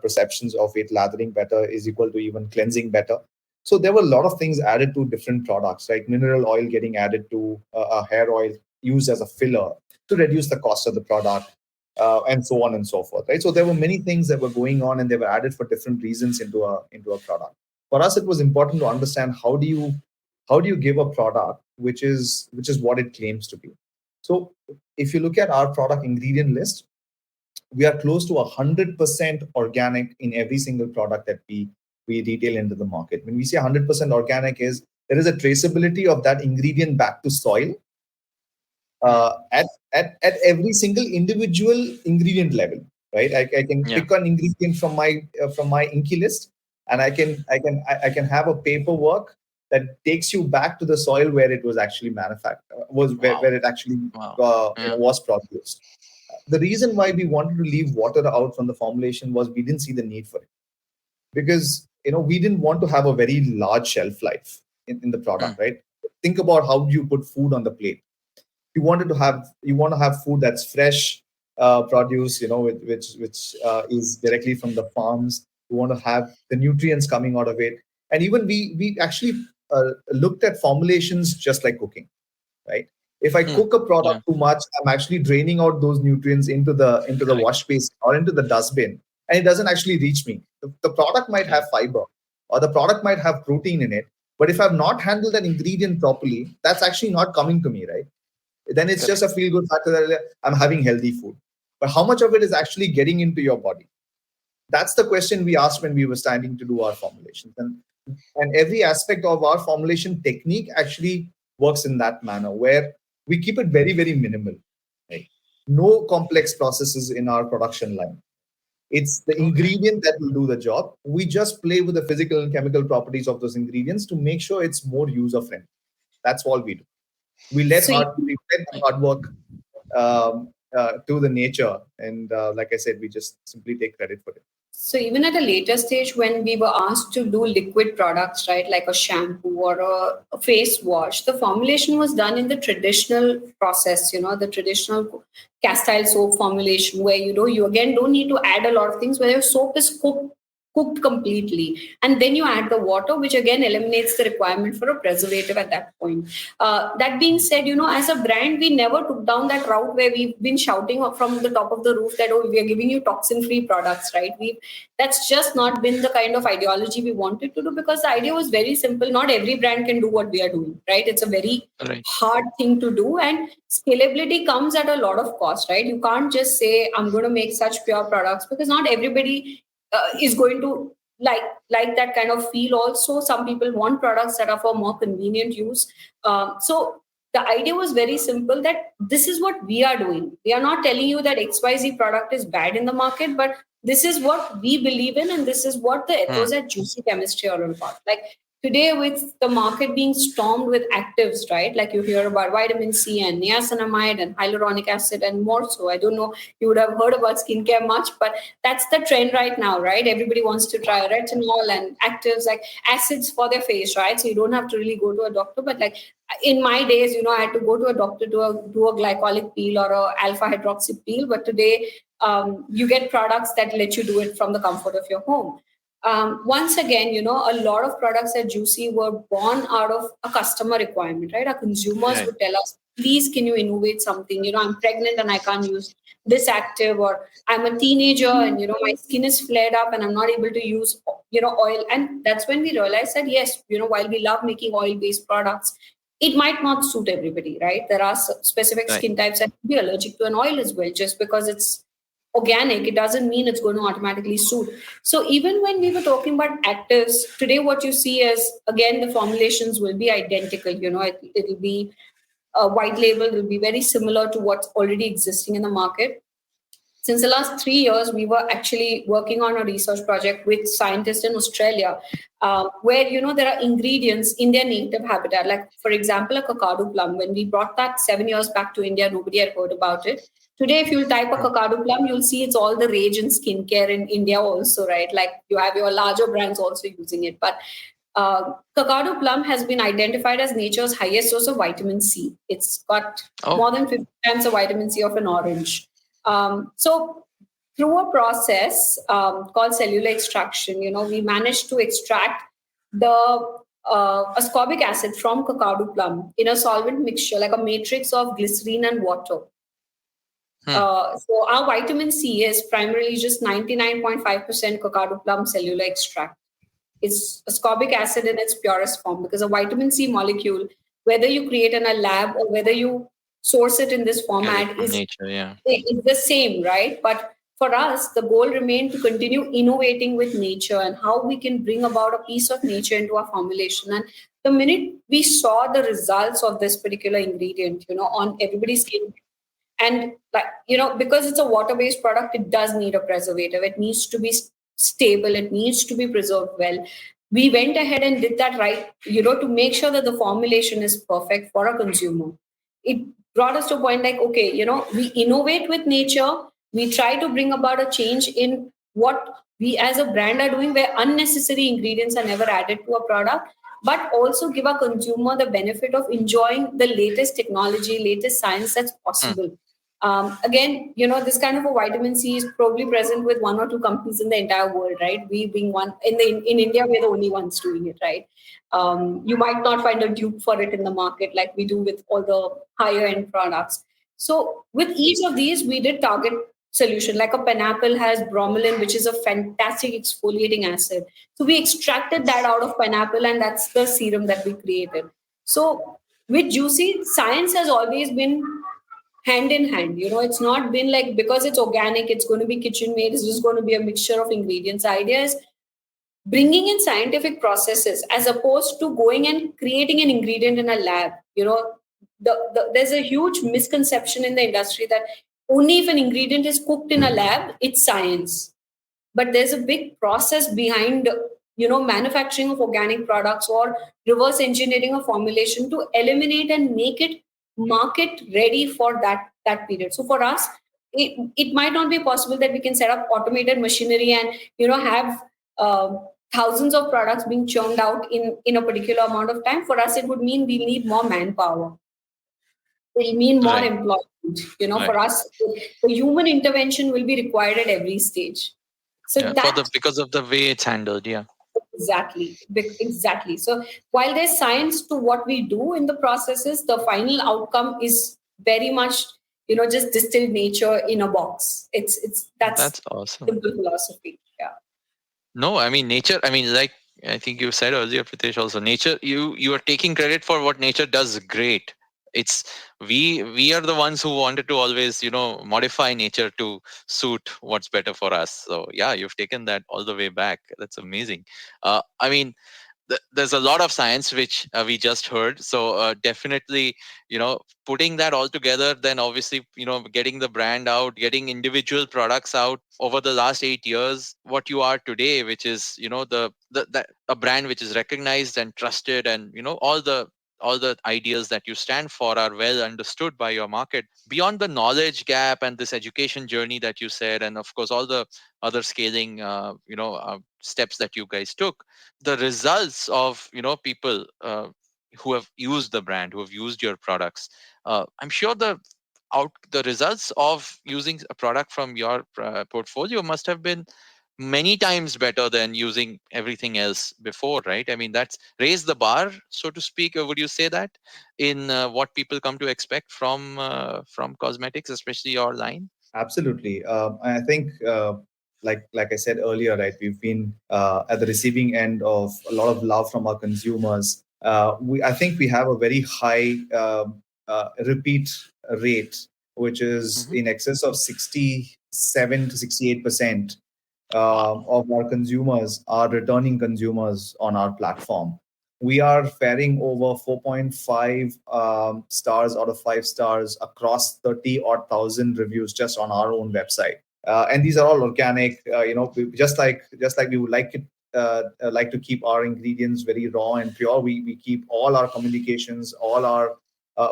perceptions of it. Lathering better is equal to even cleansing better. So there were a lot of things added to different products, like mineral oil getting added to a hair oil used as a filler to reduce the cost of the product, and so on and so forth. Right. So there were many things that were going on, and they were added for different reasons into a product. For us, it was important to understand how do you give a product which is what it claims to be. So if you look at our product ingredient list, we are close to 100% organic in every single product that we retail into the market. When we say 100% organic, is there is a traceability of that ingredient back to soil at every single individual ingredient level, right? I can pick an ingredient from my Inky list, and I can have a paperwork that takes you back to the soil where it was actually manufactured, where it actually was produced. The reason why we wanted to leave water out from the formulation was we didn't see the need for it, because we didn't want to have a very large shelf life in the product, right? Think about how you put food on the plate. You want to have food that's fresh, produce, which is directly from the farms. You want to have the nutrients coming out of it, and even we actually looked at formulations just like cooking, right? If I cook a product too much, I'm actually draining out those nutrients into the wash basin or into the dustbin, and it doesn't actually reach me. The product might have fiber, or the product might have protein in it, but if I've not handled that ingredient properly, that's actually not coming to me, right? Then it's just a feel-good factor that I'm having healthy food. But how much of it is actually getting into your body? That's the question we asked when we were starting to do our formulations. And every aspect of our formulation technique actually works in that manner, where we keep it very, very minimal. Right? No complex processes in our production line. It's the ingredient that will do the job. We just play with the physical and chemical properties of those ingredients to make sure it's more user-friendly. That's all we do. We let hard work to the nature, and like I said, we just simply take credit for it. So even at a later stage, when we were asked to do liquid products, right, like a shampoo or a face wash, the formulation was done in the traditional process, the traditional castile soap formulation, where you again don't need to add a lot of things, where your soap is cooked completely, and then you add the water, which again eliminates the requirement for a preservative at that point. That being said, as a brand, we never took down that route where we've been shouting from the top of the roof that, we are giving you toxin-free products, right? That's just not been the kind of ideology we wanted to do, because the idea was very simple. Not every brand can do what we are doing, right? It's a very hard thing to do, and scalability comes at a lot of cost, right? You can't just say, I'm going to make such pure products, because not everybody is going to like that kind of feel. Also, some people want products that are for more convenient use. So the idea was very simple, that this is what we are doing. We are not telling you that XYZ product is bad in the market, but this is what we believe in, and this is what the ethos at Juicy Chemistry are all about. Like today, with the market being stormed with actives, right? Like you hear about vitamin C and niacinamide and hyaluronic acid and more so. I don't know, you would have heard about skincare much, but that's the trend right now, right? Everybody wants to try retinol and actives, like acids for their face, right? So you don't have to really go to a doctor. But like in my days, I had to go to a doctor to do a glycolic peel or a alpha hydroxy peel. But today, you get products that let you do it from the comfort of your home. Once again, a lot of products at Juicy were born out of a customer requirement, right? Our consumers would tell us, please, can you innovate something? I'm pregnant and I can't use this active, or I'm a teenager and, my skin is flared up and I'm not able to use, oil. And that's when we realized that, yes, while we love making oil-based products, it might not suit everybody, right? There are specific skin types that can be allergic to an oil as well. Just because it's organic, it doesn't mean it's going to automatically suit. So even when we were talking about actives, today what you see is, again, the formulations will be identical. It'll be a white label, will be very similar to what's already existing in the market. Since the last 3 years, we were actually working on a research project with scientists in Australia, where, there are ingredients in their native habitat. Like, for example, a cacao plum. When we brought that 7 years back to India, nobody had heard about it. Today, if you'll type a cacao plum, you'll see it's all the rage in skincare in India also, right? Like you have your larger brands also using it. But cacao plum has been identified as nature's highest source of vitamin C. It's got more than 50 times the vitamin C of an orange. So through a process called cellular extraction, we managed to extract the ascorbic acid from cacao plum in a solvent mixture, like a matrix of glycerine and water. So our vitamin C is primarily just 99.5% cacao plum cellular extract. It's ascorbic acid in its purest form, because a vitamin C molecule, whether you create in a lab or whether you source it in this format, is nature, yeah. It's the same, right? But for us, the goal remained to continue innovating with nature and how we can bring about a piece of nature into our formulation. And the minute we saw the results of this particular ingredient, on everybody's skin, and because it's a water-based product, it does need a preservative. It needs to be stable. It needs to be preserved well. We went ahead and did that right, to make sure that the formulation is perfect for a consumer. It brought us to a point like, okay, we innovate with nature. We try to bring about a change in what we as a brand are doing, where unnecessary ingredients are never added to a product, but also give a consumer the benefit of enjoying the latest technology, latest science that's possible. Again, this kind of a vitamin C is probably present with one or two companies in the entire world, right? We being one in India, we're the only ones doing it, right? You might not find a dupe for it in the market like we do with all the higher end products. So with each of these, we did target solution. Like a pineapple has bromelain, which is a fantastic exfoliating acid. So we extracted that out of pineapple, and that's the serum that we created. So with Juicy, science has always been hand in hand. It's not been like, because it's organic, it's going to be kitchen made, it's just going to be a mixture of ingredients. The idea is bringing in scientific processes as opposed to going and creating an ingredient in a lab. There's a huge misconception in the industry that only if an ingredient is cooked in a lab, it's science. But there's a big process behind manufacturing of organic products or reverse engineering a formulation to eliminate and make it market ready for that period. So for us, it might not be possible that we can set up automated machinery and have thousands of products being churned out in a particular amount of time. For us, it would mean we need more manpower. It'll mean more employment. For us, the human intervention will be required at every stage. So because of the way it's handled, yeah. Exactly. So while there's science to what we do in the processes, the final outcome is very much, just distilled nature in a box. That's awesome. Simple philosophy. Yeah. No, I mean nature. I mean, like I think you said earlier, Pritesh, also nature. You are taking credit for what nature does great. It's we are the ones who wanted to always modify nature to suit what's better for us. So yeah, you've taken that all the way back. That's amazing. I mean, there's a lot of science which we just heard. So definitely, putting that all together, then obviously, getting the brand out, getting individual products out over the last 8 years, what you are today, which is, a brand which is recognized and trusted, and, all the ideas that you stand for are well understood by your market. Beyond the knowledge gap and this education journey that you said, and of course all the other scaling steps that you guys took, the results of people who have used the brand, who have used your products, I'm sure the results of using a product from your portfolio must have been many times better than using everything else before, right? I mean, that's raised the bar, so to speak. Or would you say that in what people come to expect from cosmetics, especially your line? Absolutely. I think, like I said earlier, right, we've been at the receiving end of a lot of love from our consumers. I think we have a very high repeat rate, which is in excess of 67 to 68% of our consumers are returning consumers on our platform. We are faring over 4.5 stars out of 5 stars across 30 odd thousand reviews just on our own website. And these are all organic, just like we would like to keep our ingredients very raw and pure. We keep all our communications,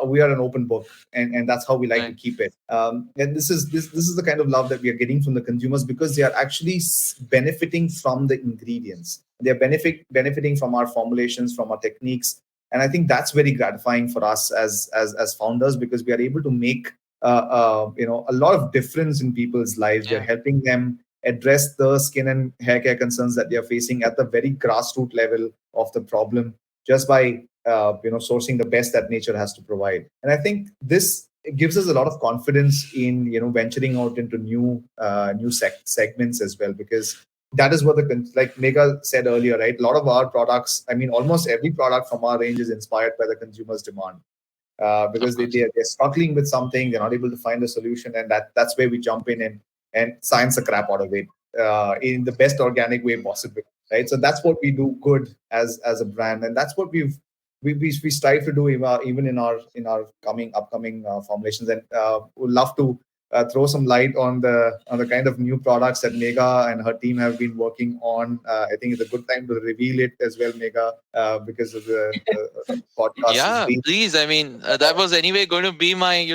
we are an open book, and that's how we like to keep it. And this is the kind of love that we are getting from the consumers, because they are actually benefiting from the ingredients. They're benefiting from our formulations, from our techniques, and I think that's very gratifying for us as founders, because we are able to make a lot of difference in people's lives. We're helping them address the skin and hair care concerns that they are facing at the very grassroots level of the problem, just by sourcing the best that nature has to provide. And I think this gives us a lot of confidence in venturing out into new segments as well, because that is what like Megha said earlier, right? A lot of our products, I mean, almost every product from our range is inspired by the consumer's demand. Because they're struggling with something, they're not able to find a solution, and that's where we jump in and science the crap out of it in the best organic way possible, right? So that's what we do good as a brand, and that's what we strive to do even in our upcoming formulations. And would love to throw some light on the kind of new products that Megha and her team have been working on. I think it's a good time to reveal it as well, Megha, because of the podcast. Yeah, please. I mean, that was anyway going to be my.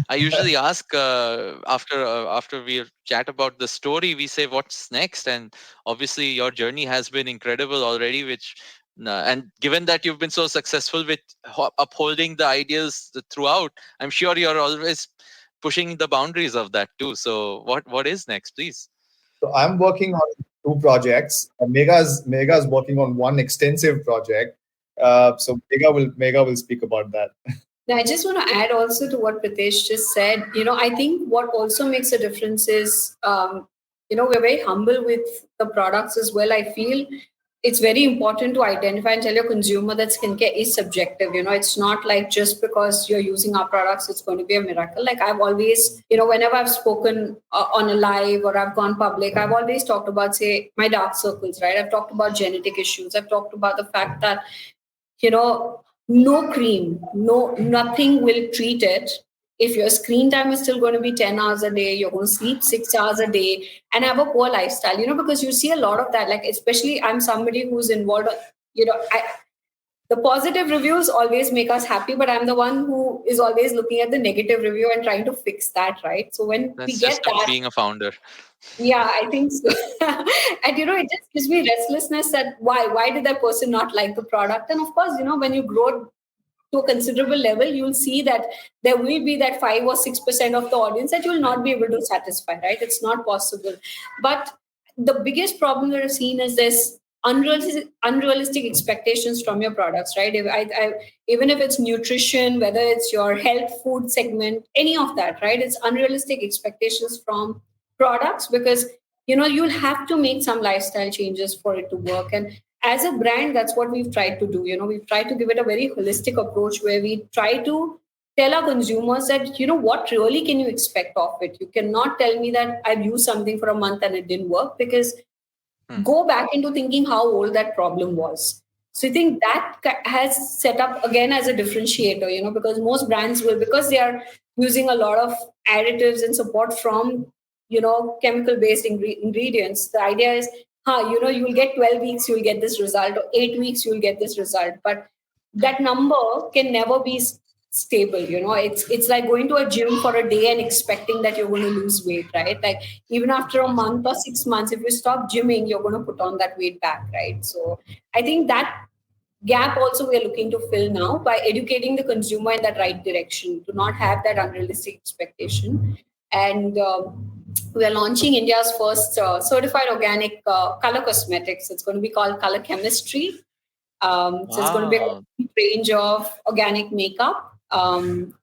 I usually ask after we chat about the story, we say what's next, and obviously your journey has been incredible already. And given that you've been so successful with upholding the ideas throughout, I'm sure you're always pushing the boundaries of that too. So what is next, please? So I'm working on 2 projects. Megha's working on one extensive project. So Megha will speak about that. I just want to add also to what Pritesh just said. I think what also makes a difference is, we're very humble with the products as well. I feel it's very important to identify and tell your consumer that skincare is subjective. It's not like just because you're using our products, it's going to be a miracle. Like I've always, whenever I've spoken on a live or I've gone public, I've always talked about, say, my dark circles, right? I've talked about genetic issues. I've talked about the fact that, no cream, nothing will treat it. If your screen time is still going to be 10 hours a day, you're going to sleep 6 hours a day and have a poor lifestyle, because you see a lot of that. Like, especially I'm somebody who's involved, the positive reviews always make us happy, but I'm the one who is always looking at the negative review and trying to fix that, right? So when That's we get that, being a founder. Yeah, I think so. And it just gives me restlessness that why did that person not like the product? And of course, when you grow to a considerable level, you'll see that there will be that 5 or 6% of the audience that you'll not be able to satisfy, right? It's not possible. But the biggest problem that I've seen is this unrealistic expectations from your products, right? Even if it's nutrition, whether it's your health food segment, any of that, right? It's unrealistic expectations from products, because you'll have to make some lifestyle changes for it to work. And as a brand, that's what we've tried to do. We've tried to give it a very holistic approach where we try to tell our consumers that, what really can you expect of it? You cannot tell me that I've used something for a month and it didn't work, because go back into thinking how old that problem was. So I think that has set up again as a differentiator, because most brands will, because they are using a lot of additives and support from, chemical-based ingredients. The idea is, you will get 12 weeks, you'll get this result, or 8 weeks, you'll get this result. But that number can never be stable. It's like going to a gym for a day and expecting that you're going to lose weight, right? Like even after a month or 6 months, if you stop gymming, you're going to put on that weight back, right? So I think that gap also we're looking to fill now by educating the consumer in that right direction, to not have that unrealistic expectation. And we are launching India's first certified organic color cosmetics. It's going to be called Color Chemistry. So it's going to be a range of organic makeup. And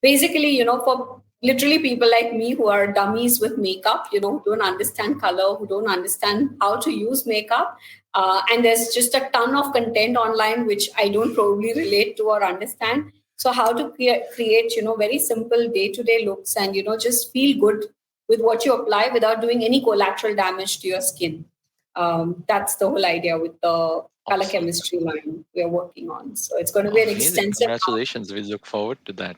basically, for literally people like me who are dummies with makeup, who don't understand color, who don't understand how to use makeup. And there's just a ton of content online which I don't probably relate to or understand. So how to create, very simple day-to-day looks and, just feel good with what you apply without doing any collateral damage to your skin. That's the whole idea with the color chemistry line we are working on. So it's going to be an extensive. Congratulations. We look forward to that.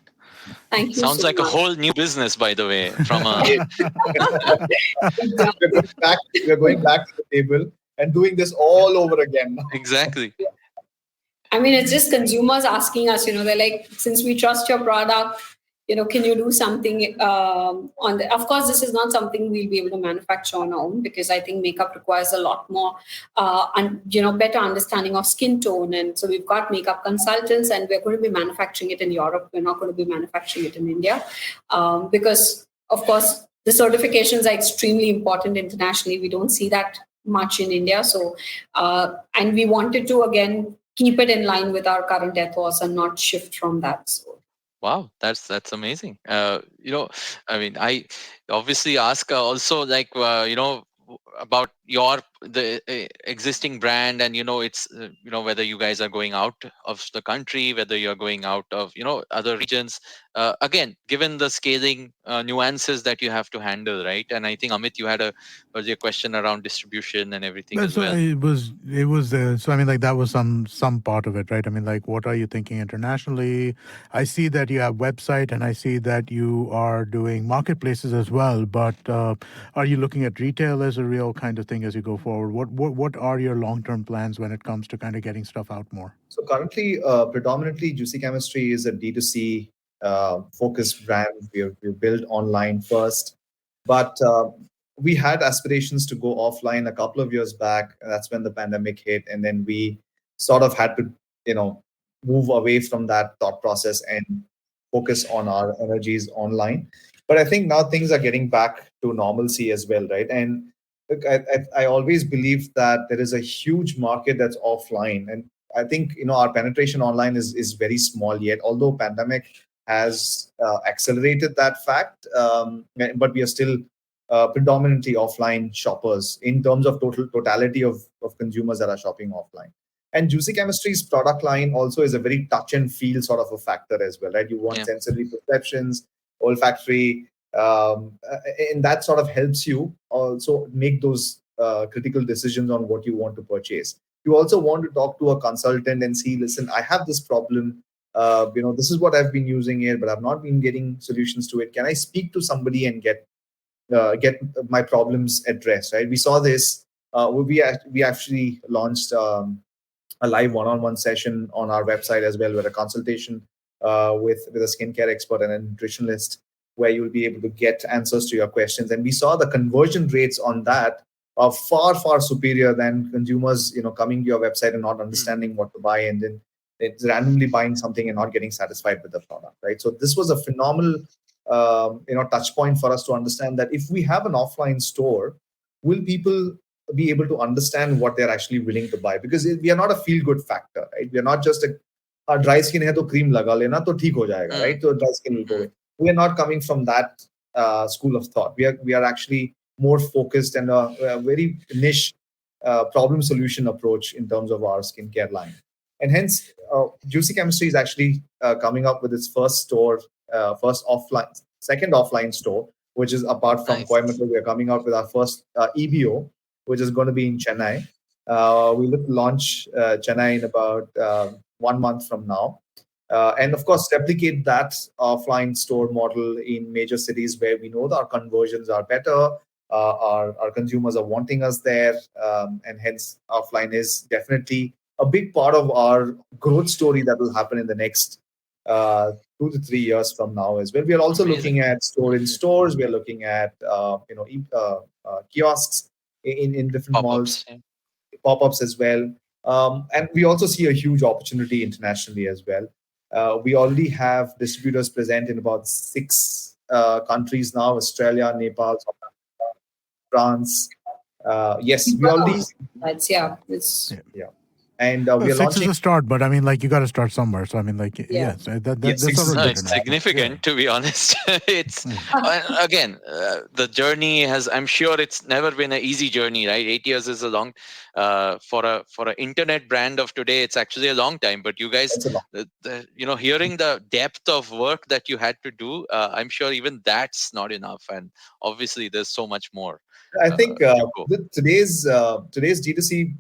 Thank you. Sounds like a whole new business, by the way. From we're going back to the table and doing this all over again. Exactly. I mean, it's just consumers asking us, they're like, since we trust your product, can you do something on the, of course, this is not something we'll be able to manufacture on our own, because I think makeup requires a lot more, and better understanding of skin tone. And so we've got makeup consultants, and we're going to be manufacturing it in Europe. We're not going to be manufacturing it in India, because, of course, the certifications are extremely important internationally. We don't see that much in India. So, and we wanted to, again, keep it in line with our current ethos and not shift from that. So. Wow, that's amazing. I mean, I obviously ask also, like, about the existing brand, and it's whether you guys are going out of the country, whether you're going out of other regions. Again, given the scaling nuances that you have to handle, right? And I think Amit, you had a earlier question around distribution and everything as So well. so I mean, like, that was some part of it, right? I mean, like, what are you thinking internationally? I see that you have website, and I see that you are doing marketplaces as well. But are you looking at retail as a real kind of thing as you go forward? What are your long-term plans when it comes to kind of getting stuff out more? So currently, predominantly, Juicy Chemistry is a D2C focused brand. We've built online first, but we had aspirations to go offline a couple of years back. That's when the pandemic hit, and then we sort of had to, move away from that thought process and focus on our energies online. But I think now things are getting back to normalcy as well, right? And look, I always believe that there is a huge market that's offline, and I think our penetration online is very small yet. Although pandemic has accelerated that fact, but we are still predominantly offline shoppers in terms of totality of consumers that are shopping offline. And Juicy Chemistry's product line also is a very touch and feel sort of a factor as well, right? You want sensory perceptions, olfactory, and that sort of helps you also make those critical decisions on what you want to purchase. You also want to talk to a consultant and see, listen, I have this problem. This is what I've been using here, but I've not been getting solutions to it. Can I speak to somebody and get my problems addressed? Right? We saw this. We actually launched a live one-on-one session on our website as well, with a consultation with a skincare expert and a nutritionist, where you'll be able to get answers to your questions. And we saw the conversion rates on that are far, far superior than consumers, coming to your website and not understanding what to buy, and then it's randomly buying something and not getting satisfied with the product, right? So this was a phenomenal, touch point for us to understand that if we have an offline store, will people be able to understand what they're actually willing to buy? Because we are not a feel-good factor, right? We are not just a dry skin hai to cream laga lena to theek ho jayega, right? So dry skin will go away. We are not coming from that school of thought. We are actually more focused and a very niche problem solution approach in terms of our skincare line. And hence, Juicy Chemistry is actually coming up with its second offline store, which is apart from Coimbatore. We are coming out with our first EBO, which is going to be in Chennai. We will launch Chennai in about 1 month from now. And of course, replicate that offline store model in major cities where we know that our conversions are better, our consumers are wanting us there, and hence offline is definitely a big part of our growth story that will happen in the next 2 to 3 years from now as well. We are also looking at store in stores. We are looking at kiosks in different malls, pop-ups as well. And we also see a huge opportunity internationally as well. We already have distributors present in about 6 countries now: Australia, Nepal, South Africa, France. Yes, we already. Yeah. And we are 6 launching. is a start, but I mean, like, you got to start somewhere. So I mean, like, yes, that's it's significant, to be honest. It's again, the journey has. I'm sure it's never been an easy journey, right? 8 years is a long, for an internet brand of today. It's actually a long time. But you guys, hearing the depth of work that you had to do, I'm sure even that's not enough. And obviously, there's so much more. I think with today's D2C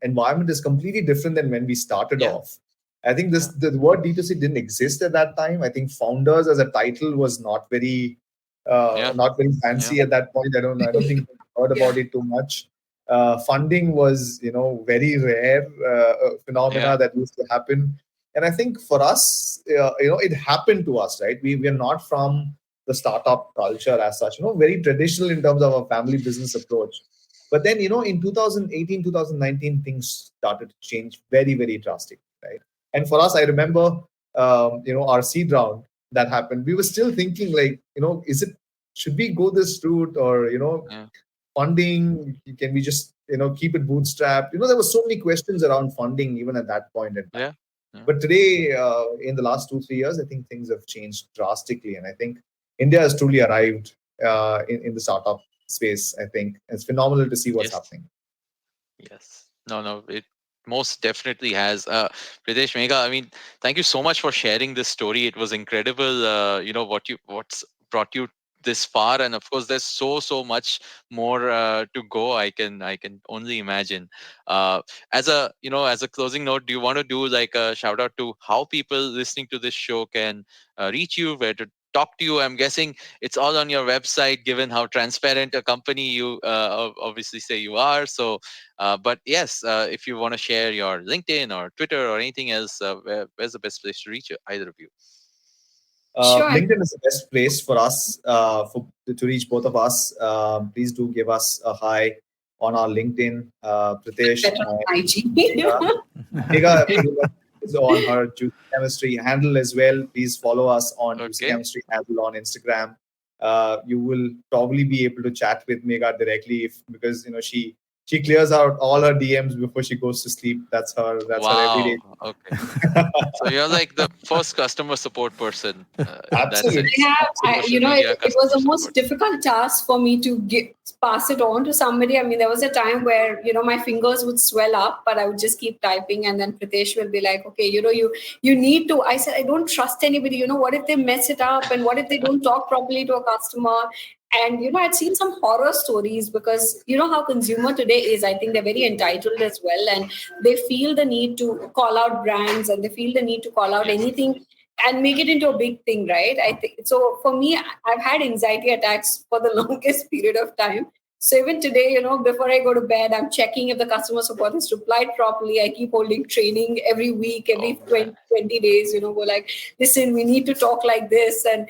environment is completely different than when we started off. I think the word D2C didn't exist at that time. I think founders as a title was not very fancy at that point. I don't think we heard about it too much. Funding was very rare phenomena that used to happen. And I think for us, it happened to us, right? We are not from the startup culture as such, very traditional in terms of a family business approach. But then, in 2018, 2019, things started to change very, very drastically, right? And for us, I remember, our seed round that happened. We were still thinking like, should we go this route or, funding? Can we just, keep it bootstrapped? There were so many questions around funding even at that point in time. Yeah. But today, in the last 2-3 years, I think things have changed drastically. And I think India has truly arrived in the startup space. I think it's phenomenal to see what's happening. Yes. No, it most definitely has. Pritesh, Megha, I mean, thank you so much for sharing this story. It was incredible, what's brought you this far, and of course there's so much more to go. I can only imagine. As a closing note, do you want to do like a shout out to how people listening to this show can reach you, where to talk to you? I'm guessing it's all on your website, given how transparent a company you obviously say you are. So but yes, if you want to share your LinkedIn or Twitter or anything else, where's the best place to reach you, either of you? Sure. LinkedIn is the best place for us to reach both of us. Please do give us a hi on our LinkedIn. Pritesh, Megha is on her Juicy Chemistry handle as well. Please follow us on Juicy Chemistry handle on Instagram. You will probably be able to chat with Megha directly because she clears out all her DMs before she goes to sleep. That's her everyday. Okay. So you're like the first customer support person. Absolutely. It was the most difficult task for me to pass it on to somebody. I mean, there was a time where, my fingers would swell up, but I would just keep typing. And then Pritesh will be like, okay, you need to. I said, I don't trust anybody. What if they mess it up? And what if they don't talk properly to a customer? And, I'd seen some horror stories because, how consumer today is. I think they're very entitled as well. And they feel the need to call out brands and they feel the need to call out anything and make it into a big thing, right? I think so. For me, I've had anxiety attacks for the longest period of time. So even today, before I go to bed, I'm checking if the customer support has replied properly. I keep holding training every week, every 20 days, go like, listen, we need to talk like this. And,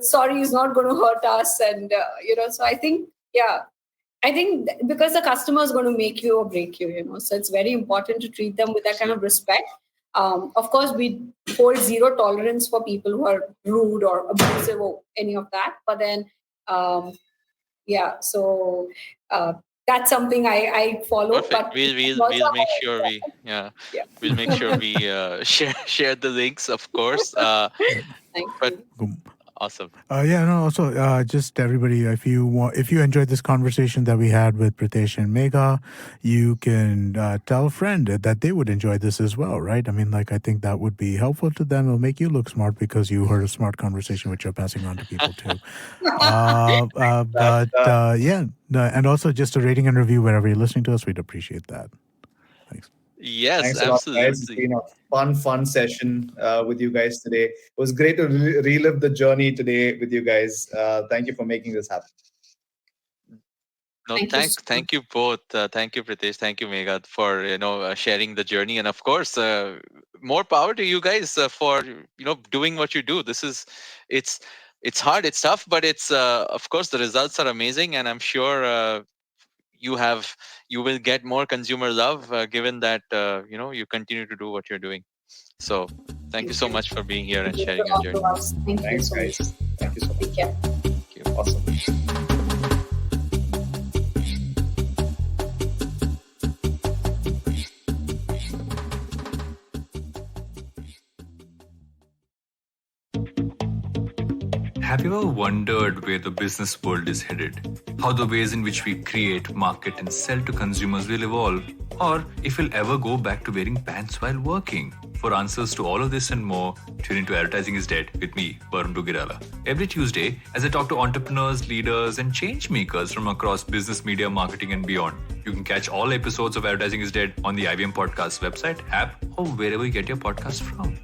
sorry is not going to hurt us. And, so I think, because the customer is going to make you or break you, so it's very important to treat them with that kind of respect. Of course, we hold zero tolerance for people who are rude or abusive or any of that. But then, so that's something I follow. Perfect. But we'll make sure we'll make sure we share the links, of course. Thank you. Awesome. Also, just everybody, if you enjoyed this conversation that we had with Pritesh and Megha, you can tell a friend that they would enjoy this as well, right? I mean, I think that would be helpful to them. It'll make you look smart because you heard a smart conversation which you're passing on to people too. And also just a rating and review wherever you're listening to us, we'd appreciate that. Thanks. Yes, thanks absolutely. A lot, guys. It's been a fun session with you guys today. It was great to relive the journey today with you guys. Thank you for making this happen. No, thank you both. Thank you, Pritesh. Thank you, Megha, for sharing the journey, and of course, more power to you guys for doing what you do. It's hard, it's tough, but it's of course the results are amazing, and I'm sure you will get more consumer love given that you continue to do what you're doing. So thank you so much for being here and sharing your journey. Thanks, guys. Thank you so much. Take care. Thank you. Awesome. Have you ever wondered where the business world is headed? How the ways in which we create, market, and sell to consumers will evolve? Or if we'll ever go back to wearing pants while working? For answers to all of this and more, tune into Advertising is Dead with me, Varun Dugirala. Every Tuesday, as I talk to entrepreneurs, leaders, and change makers from across business, media, marketing, and beyond. You can catch all episodes of Advertising is Dead on the IBM Podcast website, app, or wherever you get your podcasts from.